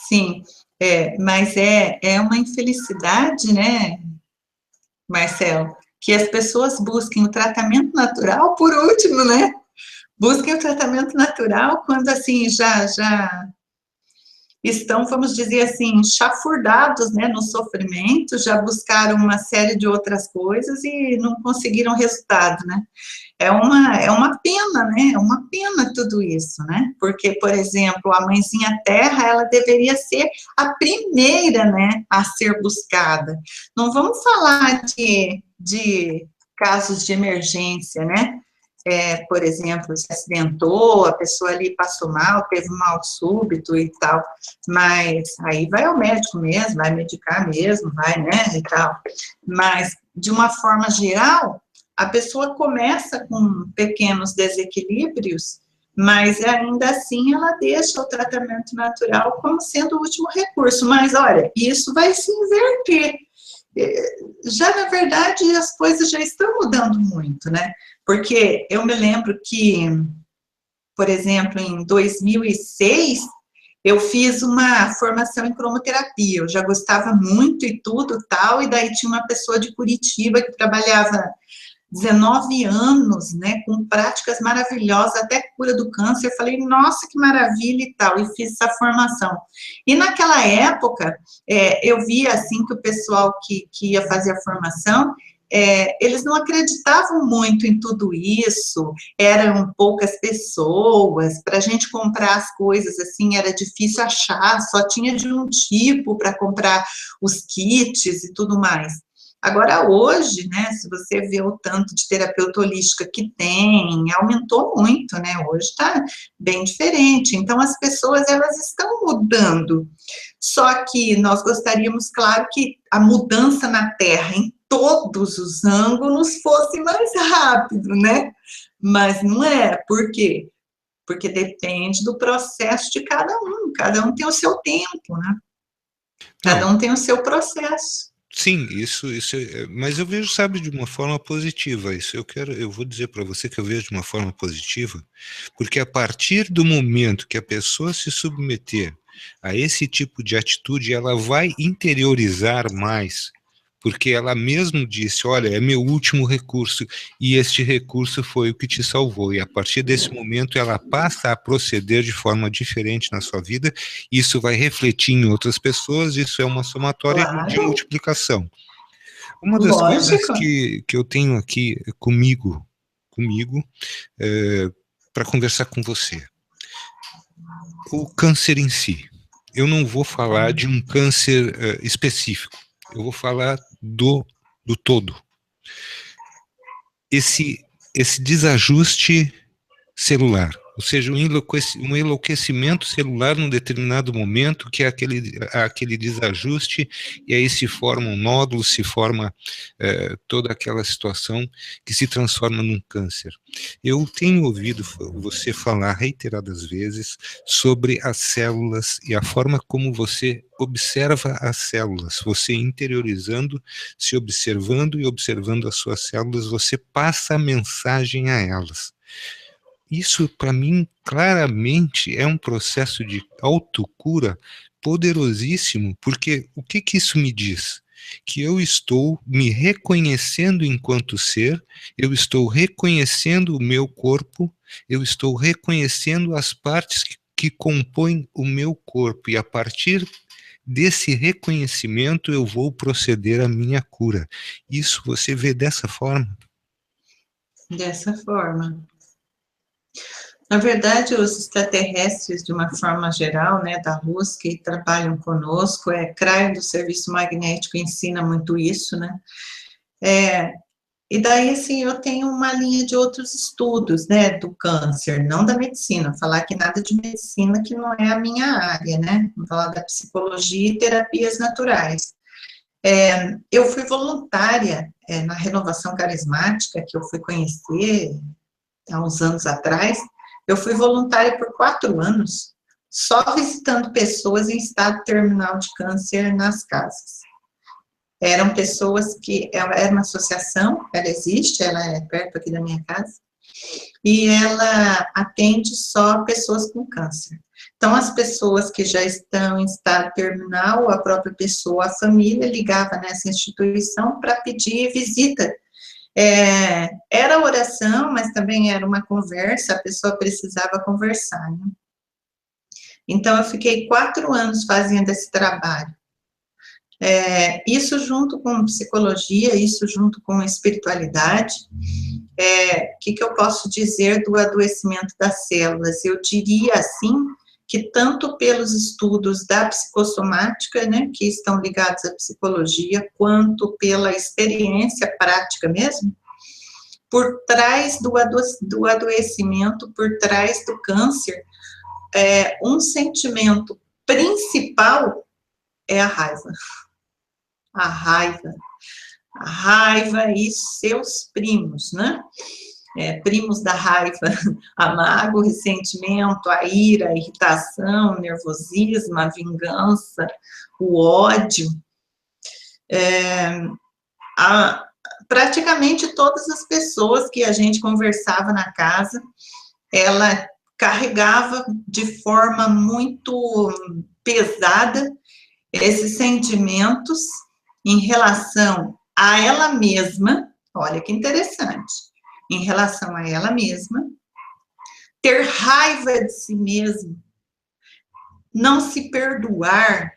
Sim, mas é uma infelicidade, né, Marcelo, que as pessoas busquem o tratamento natural por último, né? Busquem o tratamento natural quando, assim, já estão, vamos dizer assim, chafurdados, né, no sofrimento, já buscaram uma série de outras coisas e não conseguiram resultado, né? É uma pena, né? É uma pena tudo isso, né? Porque, por exemplo, a Mãezinha Terra, ela deveria ser a primeira, né, a ser buscada. Não vamos falar de casos de emergência, né? Por exemplo, se acidentou, a pessoa ali passou mal, teve um mal súbito e tal, mas aí vai ao médico mesmo, vai medicar mesmo, vai, né, e tal. Mas, de uma forma geral, a pessoa começa com pequenos desequilíbrios, mas ainda assim ela deixa o tratamento natural como sendo o último recurso. Mas, olha, isso vai se inverter. Já, na verdade, as coisas já estão mudando muito, né? Porque eu me lembro que, por exemplo, em 2006, eu fiz uma formação em cromoterapia, eu já gostava muito e tudo, tal, e daí tinha uma pessoa de Curitiba que trabalhava 19 anos, né, com práticas maravilhosas, até cura do câncer. Eu falei, nossa, que maravilha e tal, e fiz essa formação. E naquela época, eu via, assim, que o pessoal que ia fazer a formação, eles não acreditavam muito em tudo isso, eram poucas pessoas, para a gente comprar as coisas, assim, era difícil achar, só tinha de um tipo para comprar os kits e tudo mais. Agora, hoje, né, se você vê o tanto de terapeuta holística que tem, aumentou muito, né, hoje está bem diferente. Então, as pessoas, elas estão mudando. Só que nós gostaríamos, claro, que a mudança na Terra, em todos os ângulos, fosse mais rápido, né? Mas não é. Por quê? Porque depende do processo de cada um tem o seu tempo, né? Cada um tem o seu processo. Sim, isso mas eu vejo, sabe, de uma forma positiva. Isso eu vou dizer para você que eu vejo de uma forma positiva, porque a partir do momento que a pessoa se submeter a esse tipo de atitude, ela vai interiorizar mais, porque ela mesmo disse, olha, é meu último recurso, e este recurso foi o que te salvou, e a partir desse momento ela passa a proceder de forma diferente na sua vida, isso vai refletir em outras pessoas, isso é uma somatória de Claro, multiplicação. Uma das coisas lógico. que eu tenho aqui comigo para conversar com você, o câncer em si. Eu não vou falar de um câncer específico, eu vou falar do todo. Esse desajuste celular, ou seja, um enlouquecimento celular num determinado momento, que é aquele desajuste, e aí se forma um nódulo, se forma toda aquela situação que se transforma num câncer. Eu tenho ouvido você falar reiteradas vezes sobre as células e a forma como você observa as células, você interiorizando, se observando e observando as suas células, você passa a mensagem a elas. Isso, para mim, claramente é um processo de autocura poderosíssimo, porque o que isso me diz? Que eu estou me reconhecendo enquanto ser, eu estou reconhecendo o meu corpo, eu estou reconhecendo as partes que compõem o meu corpo, e a partir desse reconhecimento eu vou proceder à minha cura. Isso você vê dessa forma? Dessa forma. Na verdade, os extraterrestres, de uma forma geral, né, da luz, que trabalham conosco, CRAI do Serviço Magnético ensina muito isso, né, e daí, assim, eu tenho uma linha de outros estudos, né, do câncer, não da medicina, falar que nada de medicina, que não é a minha área, né, vou falar da psicologia e terapias naturais. Eu fui voluntária na Renovação Carismática, que eu fui conhecer há uns anos atrás. Eu fui voluntária por 4 anos, só visitando pessoas em estado terminal de câncer nas casas. Eram pessoas que, era uma associação, ela existe, ela é perto aqui da minha casa, e ela atende só pessoas com câncer. Então, as pessoas que já estão em estado terminal, a própria pessoa, a família, ligava nessa instituição para pedir visita. Era oração, mas também era uma conversa, a pessoa precisava conversar, né? Então, eu fiquei 4 anos fazendo esse trabalho. Isso junto com psicologia, isso junto com espiritualidade. O que eu posso dizer do adoecimento das células? Eu diria, assim, que tanto pelos estudos da psicossomática, né, que estão ligados à psicologia, quanto pela experiência prática mesmo, por trás do adoecimento, por trás do câncer, um sentimento principal é a raiva. A raiva e seus primos, né? Primos da raiva, a mágoa, o ressentimento, a ira, a irritação, o nervosismo, a vingança, o ódio. Praticamente todas as pessoas que a gente conversava na casa, ela carregava de forma muito pesada esses sentimentos em relação a ela mesma. Olha que interessante, em relação a ela mesma, ter raiva de si mesma, não se perdoar,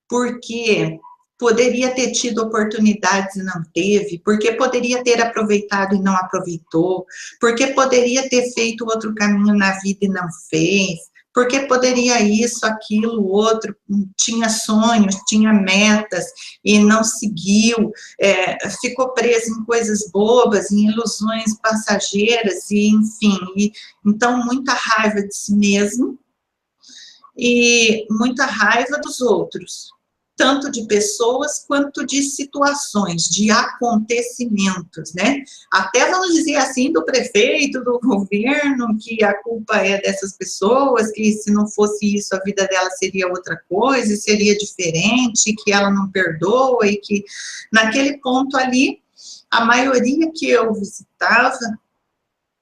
porque poderia ter tido oportunidades e não teve, porque poderia ter aproveitado e não aproveitou, porque poderia ter feito outro caminho na vida e não fez, porque poderia isso, aquilo, outro, tinha sonhos, tinha metas e não seguiu, ficou preso em coisas bobas, em ilusões passageiras, e enfim, então muita raiva de si mesmo e muita raiva dos outros, tanto de pessoas quanto de situações, de acontecimentos, né? Até, vamos dizer assim, do prefeito, do governo, que a culpa é dessas pessoas, que se não fosse isso, a vida dela seria outra coisa, seria diferente, que ela não perdoa, e que naquele ponto ali, a maioria que eu visitava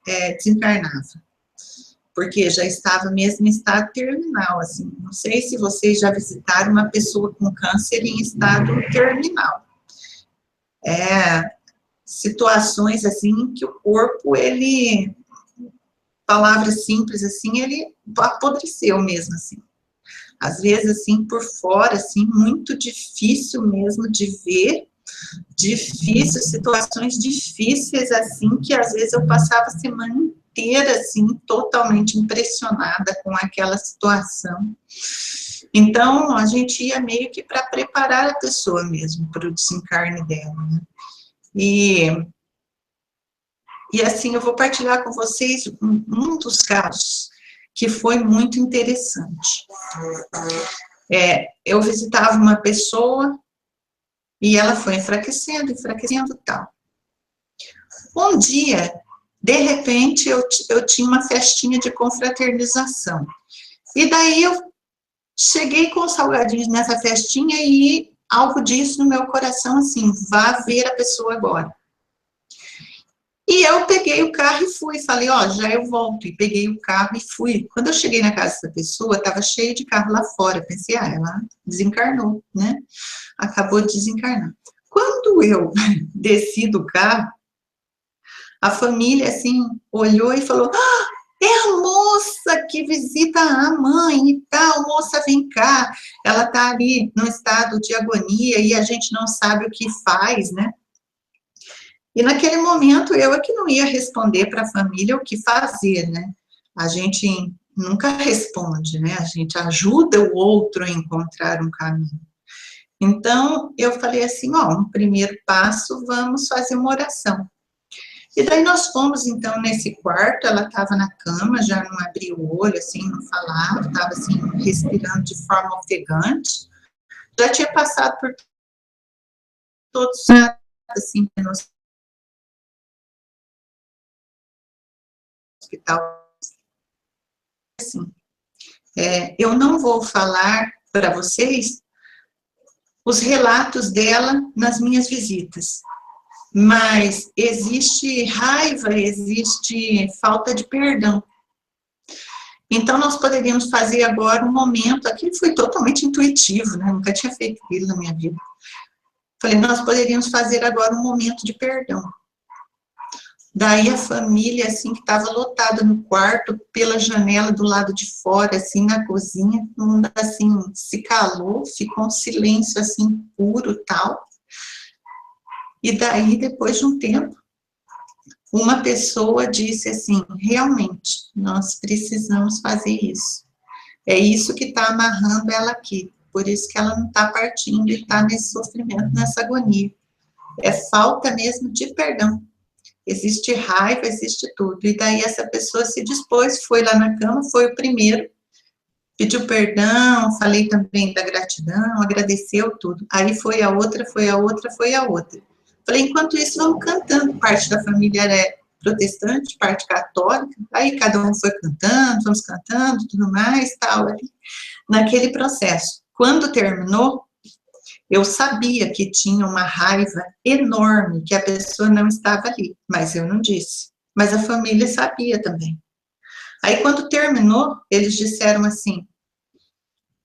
desencarnava, porque já estava mesmo em estado terminal, assim, não sei se vocês já visitaram uma pessoa com câncer em estado terminal. situações, assim, que o corpo, ele, palavras simples, assim, ele apodreceu mesmo, assim. Às vezes, assim, por fora, assim, muito difícil mesmo de ver, difícil, situações difíceis, assim, que às vezes eu passava a semana inteira, assim, totalmente impressionada com aquela situação. Então, a gente ia meio que para preparar a pessoa mesmo para o desencarne dela, né? E assim, eu vou partilhar com vocês um dos casos que foi muito interessante. Eu visitava uma pessoa e ela foi enfraquecendo e tal. Um dia, de repente, eu tinha uma festinha de confraternização. E daí eu cheguei com os salgadinhos nessa festinha e algo disso no meu coração, assim, vá ver a pessoa agora. E eu peguei o carro e fui, falei, ó, já eu volto. E peguei o carro e fui. Quando eu cheguei na casa dessa pessoa, estava cheio de carro lá fora. Pensei, ela desencarnou, né? Acabou de desencarnar. Quando eu desci do carro, a família, assim, olhou e falou, é a moça que visita a mãe e tal, moça, vem cá. Ela está ali num estado de agonia e a gente não sabe o que faz, né? E naquele momento eu é que não ia responder para a família o que fazer, né? A gente nunca responde, né? A gente ajuda o outro a encontrar um caminho. Então, eu falei assim, ó, um primeiro passo, vamos fazer uma oração. E daí nós fomos, então, nesse quarto, ela estava na cama, já não abria o olho, assim, não falava, estava, assim, respirando de forma ofegante. Já tinha passado por todos os assim, no hospital. Assim, eu não vou falar para vocês os relatos dela nas minhas visitas, mas existe raiva, existe falta de perdão. Então, nós poderíamos fazer agora um momento, aquilo foi totalmente intuitivo, né? Nunca tinha feito aquilo na minha vida. Falei, nós poderíamos fazer agora um momento de perdão. Daí a família, assim, que estava lotada no quarto, pela janela do lado de fora, assim, na cozinha, assim, se calou, ficou um silêncio, assim, puro, tal. E daí, depois de um tempo, uma pessoa disse assim, realmente, nós precisamos fazer isso. É isso que está amarrando ela aqui, por isso que ela não está partindo e está nesse sofrimento, nessa agonia. É falta mesmo de perdão. Existe raiva, existe tudo. E daí essa pessoa se dispôs, foi lá na cama, foi o primeiro, pediu perdão, falei também da gratidão, agradeceu tudo. Aí foi a outra, foi a outra, foi a outra. Falei, enquanto isso, vamos cantando. Parte da família é protestante, parte católica. Aí cada um foi cantando, vamos cantando, tudo mais, tal, ali, naquele processo. Quando terminou, eu sabia que tinha uma raiva enorme, que a pessoa não estava ali, mas eu não disse. Mas a família sabia também. Aí, quando terminou, eles disseram assim,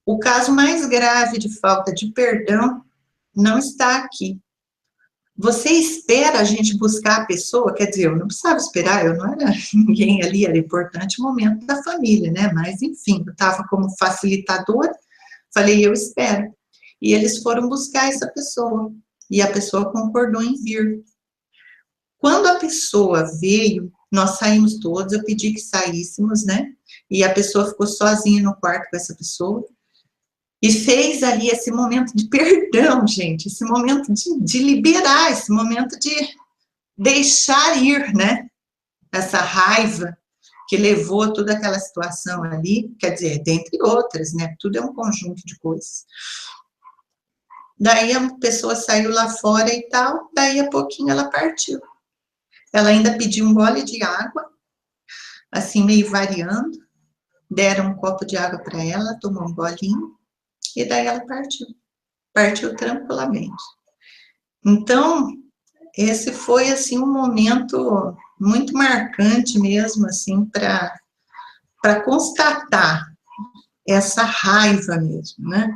o caso mais grave de falta de perdão não está aqui. Você espera a gente buscar a pessoa? Quer dizer, eu não precisava esperar, eu não era ninguém ali, era importante o momento da família, né? Mas, enfim, eu estava como facilitadora, falei, eu espero. E eles foram buscar essa pessoa, e a pessoa concordou em vir. Quando a pessoa veio, nós saímos todos, eu pedi que saíssemos, né? E a pessoa ficou sozinha no quarto com essa pessoa, e fez ali esse momento de perdão, gente, esse momento de liberar, esse momento de deixar ir, né? Essa raiva que levou toda aquela situação ali, quer dizer, dentre outras, né? Tudo é um conjunto de coisas. Daí a pessoa saiu lá fora e tal, daí a pouquinho ela partiu. Ela ainda pediu um gole de água, assim, meio variando, deram um copo de água para ela, tomou um golinho, e daí ela partiu tranquilamente. Então, esse foi, assim, um momento muito marcante mesmo, assim, para constatar essa raiva mesmo, né?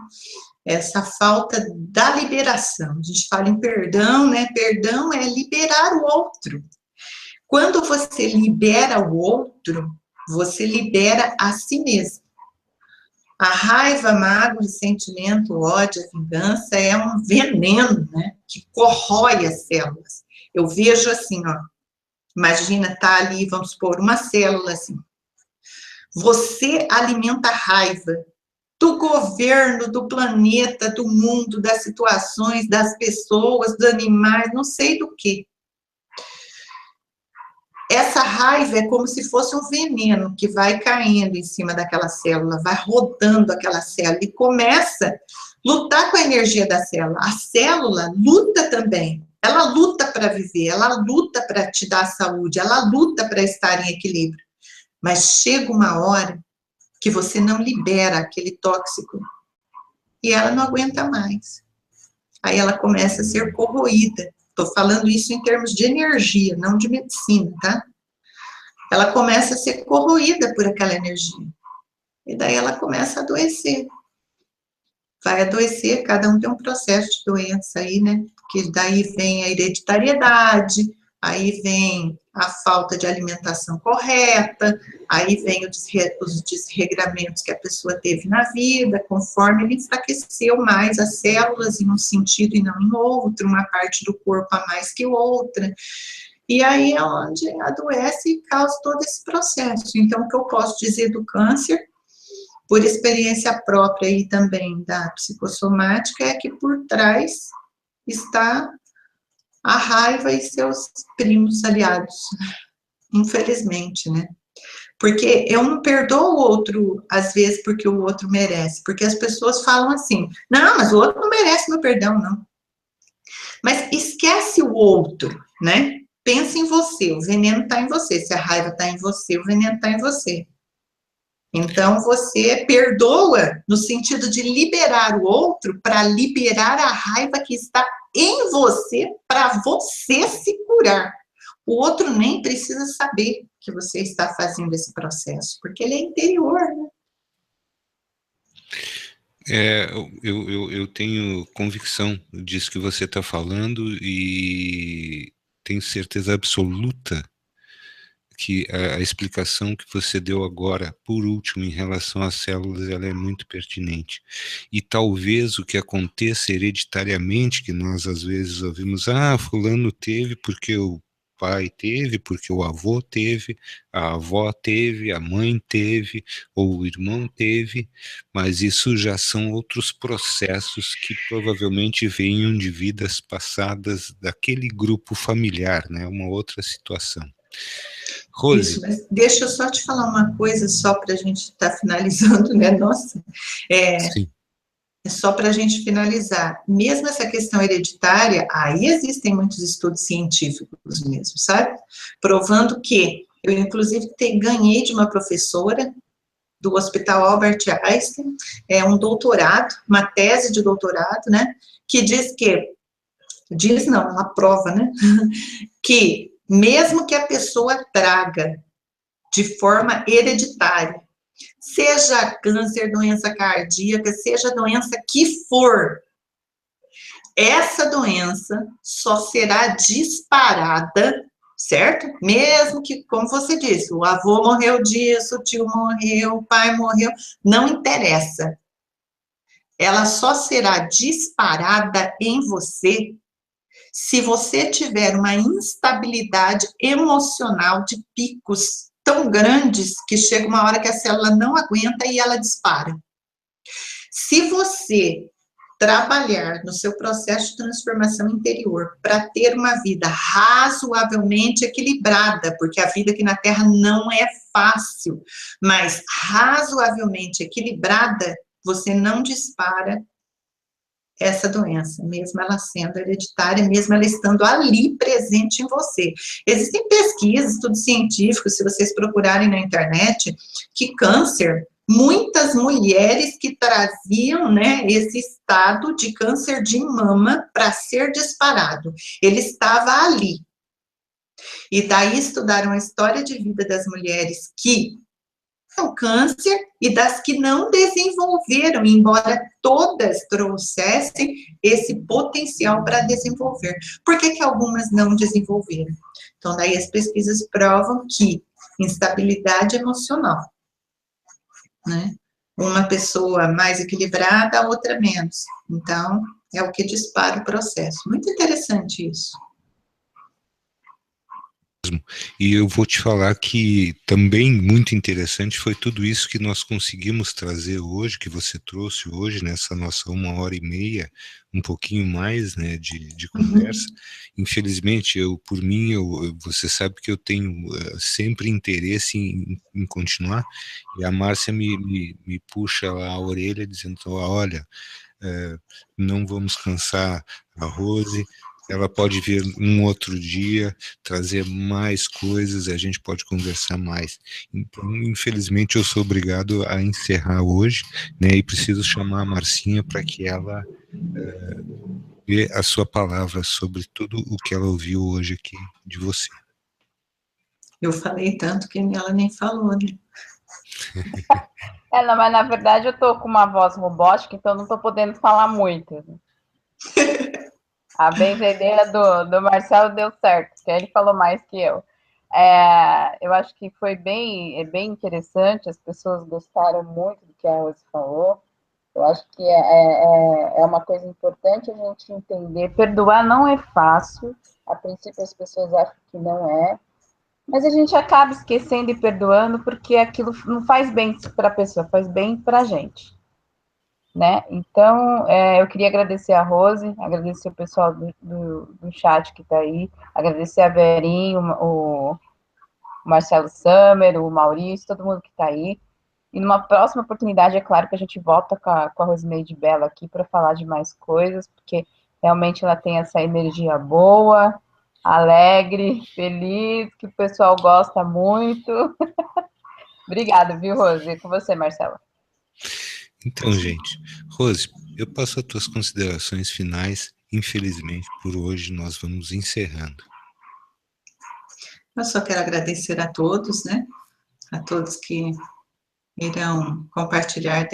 essa falta da liberação. A gente fala em perdão, né? Perdão é liberar o outro. Quando você libera o outro, você libera a si mesmo. A raiva, a mágoa, o ressentimento, o ódio, a vingança é um veneno, né? Que corrói as células. Eu vejo assim, ó. Imagina, tá ali, vamos supor, uma célula assim. Você alimenta a raiva do governo, do planeta, do mundo, das situações, das pessoas, dos animais, não sei do que. Essa raiva é como se fosse um veneno que vai caindo em cima daquela célula, vai rodando aquela célula e começa a lutar com a energia da célula. A célula luta também. Ela luta para viver, ela luta para te dar saúde, ela luta para estar em equilíbrio. Mas chega uma hora que você não libera aquele tóxico e ela não aguenta mais. Aí ela começa a ser corroída. Estou falando isso em termos de energia, não de medicina, tá? Ela começa a ser corroída por aquela energia. E daí ela começa a adoecer. Vai adoecer, cada um tem um processo de doença aí, né? Que daí vem a hereditariedade, aí vem a falta de alimentação correta, aí vem os desregramentos que a pessoa teve na vida, conforme ele enfraqueceu mais as células em um sentido e não em outro, uma parte do corpo a mais que outra. E aí é onde adoece e causa todo esse processo. Então, o que eu posso dizer do câncer, por experiência própria e também da psicossomática, é que por trás está a raiva e seus primos aliados, infelizmente, né? Porque eu não perdoo o outro, às vezes, porque o outro merece. Porque as pessoas falam assim, não, mas o outro não merece meu perdão, não. Mas esquece o outro, né? Pensa em você, o veneno está em você. Se a raiva está em você, o veneno está em você. Então, você perdoa no sentido de liberar o outro para liberar a raiva que está em você, para você se curar. O outro nem precisa saber que você está fazendo esse processo, porque ele é interior, né? Eu tenho convicção disso que você está falando e tenho certeza absoluta que a explicação que você deu agora, por último, em relação às células, ela é muito pertinente. E talvez o que aconteça hereditariamente, que nós às vezes ouvimos, fulano teve porque o pai teve, porque o avô teve, a avó teve, a mãe teve, ou o irmão teve, mas isso já são outros processos que provavelmente venham de vidas passadas daquele grupo familiar, né? Uma outra situação. Rose. Isso, mas deixa eu só te falar uma coisa, só para a gente estar finalizando, né? Nossa, Sim. Só para a gente finalizar. Mesmo essa questão hereditária, aí existem muitos estudos científicos mesmo, sabe? Provando que, eu inclusive ganhei de uma professora do Hospital Albert Einstein, um doutorado, uma tese de doutorado, né? Que diz não, ela prova, né? Que mesmo que a pessoa traga de forma hereditária, seja câncer, doença cardíaca, seja doença que for, essa doença só será disparada, certo? Mesmo que, como você disse, o avô morreu disso, o tio morreu, o pai morreu, não interessa. Ela só será disparada em você se você tiver uma instabilidade emocional de picos tão grandes que chega uma hora que a célula não aguenta e ela dispara. Se você trabalhar no seu processo de transformação interior para ter uma vida razoavelmente equilibrada, porque a vida aqui na Terra não é fácil, mas razoavelmente equilibrada, você não dispara essa doença, mesmo ela sendo hereditária, mesmo ela estando ali presente em você. Existem pesquisas, estudos científicos, se vocês procurarem na internet, que câncer, muitas mulheres que traziam, né, esse estado de câncer de mama para ser disparado, ele estava ali. E daí estudaram a história de vida das mulheres que o câncer e das que não desenvolveram, embora todas trouxessem esse potencial para desenvolver. Por que que algumas não desenvolveram? Então, daí as pesquisas provam que instabilidade emocional, né? Uma pessoa mais equilibrada, a outra menos. Então, é o que dispara o processo. Muito interessante isso. E eu vou te falar que também muito interessante foi tudo isso que nós conseguimos trazer hoje, que você trouxe hoje, nessa nossa 1h30, um pouquinho mais, né, de conversa. Infelizmente, por mim, você sabe que eu tenho sempre interesse em continuar, e a Márcia me puxa lá a orelha, dizendo, olha, não vamos cansar a Rose, ela pode vir um outro dia, trazer mais coisas, a gente pode conversar mais. Então, infelizmente, eu sou obrigado a encerrar hoje, né, e preciso chamar a Marcinha para que ela dê a sua palavra sobre tudo o que ela ouviu hoje aqui de você. Eu falei tanto que ela nem falou, né? Não, mas na verdade eu tô com uma voz robótica, então não tô podendo falar muito. A benzedeira do Marcelo deu certo, porque ele falou mais que eu. Eu acho que foi bem interessante, as pessoas gostaram muito do que a Rose falou. Eu acho que é uma coisa importante a gente entender. Perdoar não é fácil, a princípio as pessoas acham que não é, mas a gente acaba esquecendo e perdoando porque aquilo não faz bem para a pessoa, faz bem para a gente. Né? Então, eu queria agradecer a Rose, agradecer o pessoal do chat que está aí, agradecer a Verinho, o Marcelo Summer, o Maurício, todo mundo que está aí. E numa próxima oportunidade, é claro que a gente volta com a Rosineide Belo aqui para falar de mais coisas, porque realmente ela tem essa energia boa, alegre, feliz, que o pessoal gosta muito. Obrigada, viu, Rose? E com você, Marcela. Então, gente, Rose, eu passo as tuas considerações finais. Infelizmente, por hoje, nós vamos encerrando. Eu só quero agradecer a todos, né? A todos que irão compartilhar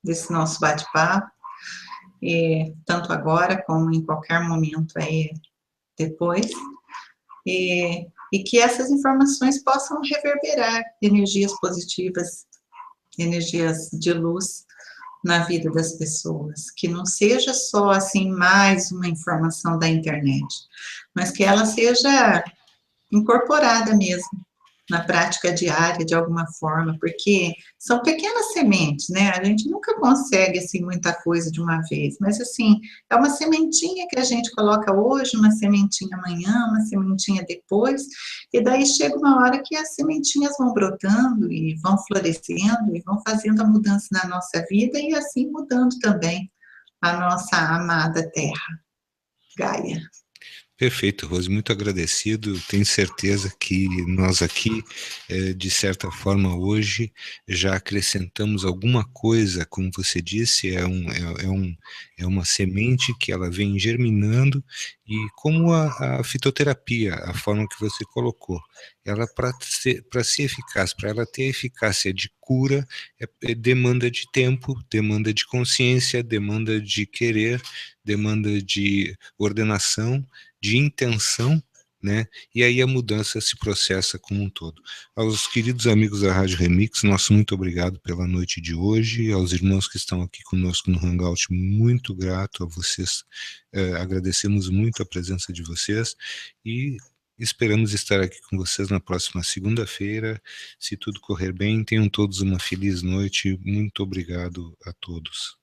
desse nosso bate-papo, tanto agora como em qualquer momento aí depois, e que essas informações possam reverberar energias positivas, energias de luz na vida das pessoas, que não seja só assim mais uma informação da internet, mas que ela seja incorporada mesmo na prática diária de alguma forma, porque são pequenas sementes, né? A gente nunca consegue assim muita coisa de uma vez, mas assim, é uma sementinha que a gente coloca hoje, uma sementinha amanhã, uma sementinha depois, e daí chega uma hora que as sementinhas vão brotando e vão florescendo e vão fazendo a mudança na nossa vida e assim mudando também a nossa amada terra, Gaia. Perfeito, Rose, muito agradecido. Tenho certeza que nós aqui, de certa forma, hoje já acrescentamos alguma coisa, como você disse, é uma semente que ela vem germinando, e como a fitoterapia, a forma que você colocou, ela para ser eficaz, para ela ter eficácia de cura, demanda de tempo, demanda de consciência, demanda de querer, demanda de ordenação, de intenção, né? E aí a mudança se processa como um todo. Aos queridos amigos da Rádio Remix, nosso muito obrigado pela noite de hoje. Aos irmãos que estão aqui conosco no Hangout, muito grato a vocês. Agradecemos muito a presença de vocês e esperamos estar aqui com vocês na próxima segunda-feira. Se tudo correr bem, tenham todos uma feliz noite. Muito obrigado a todos.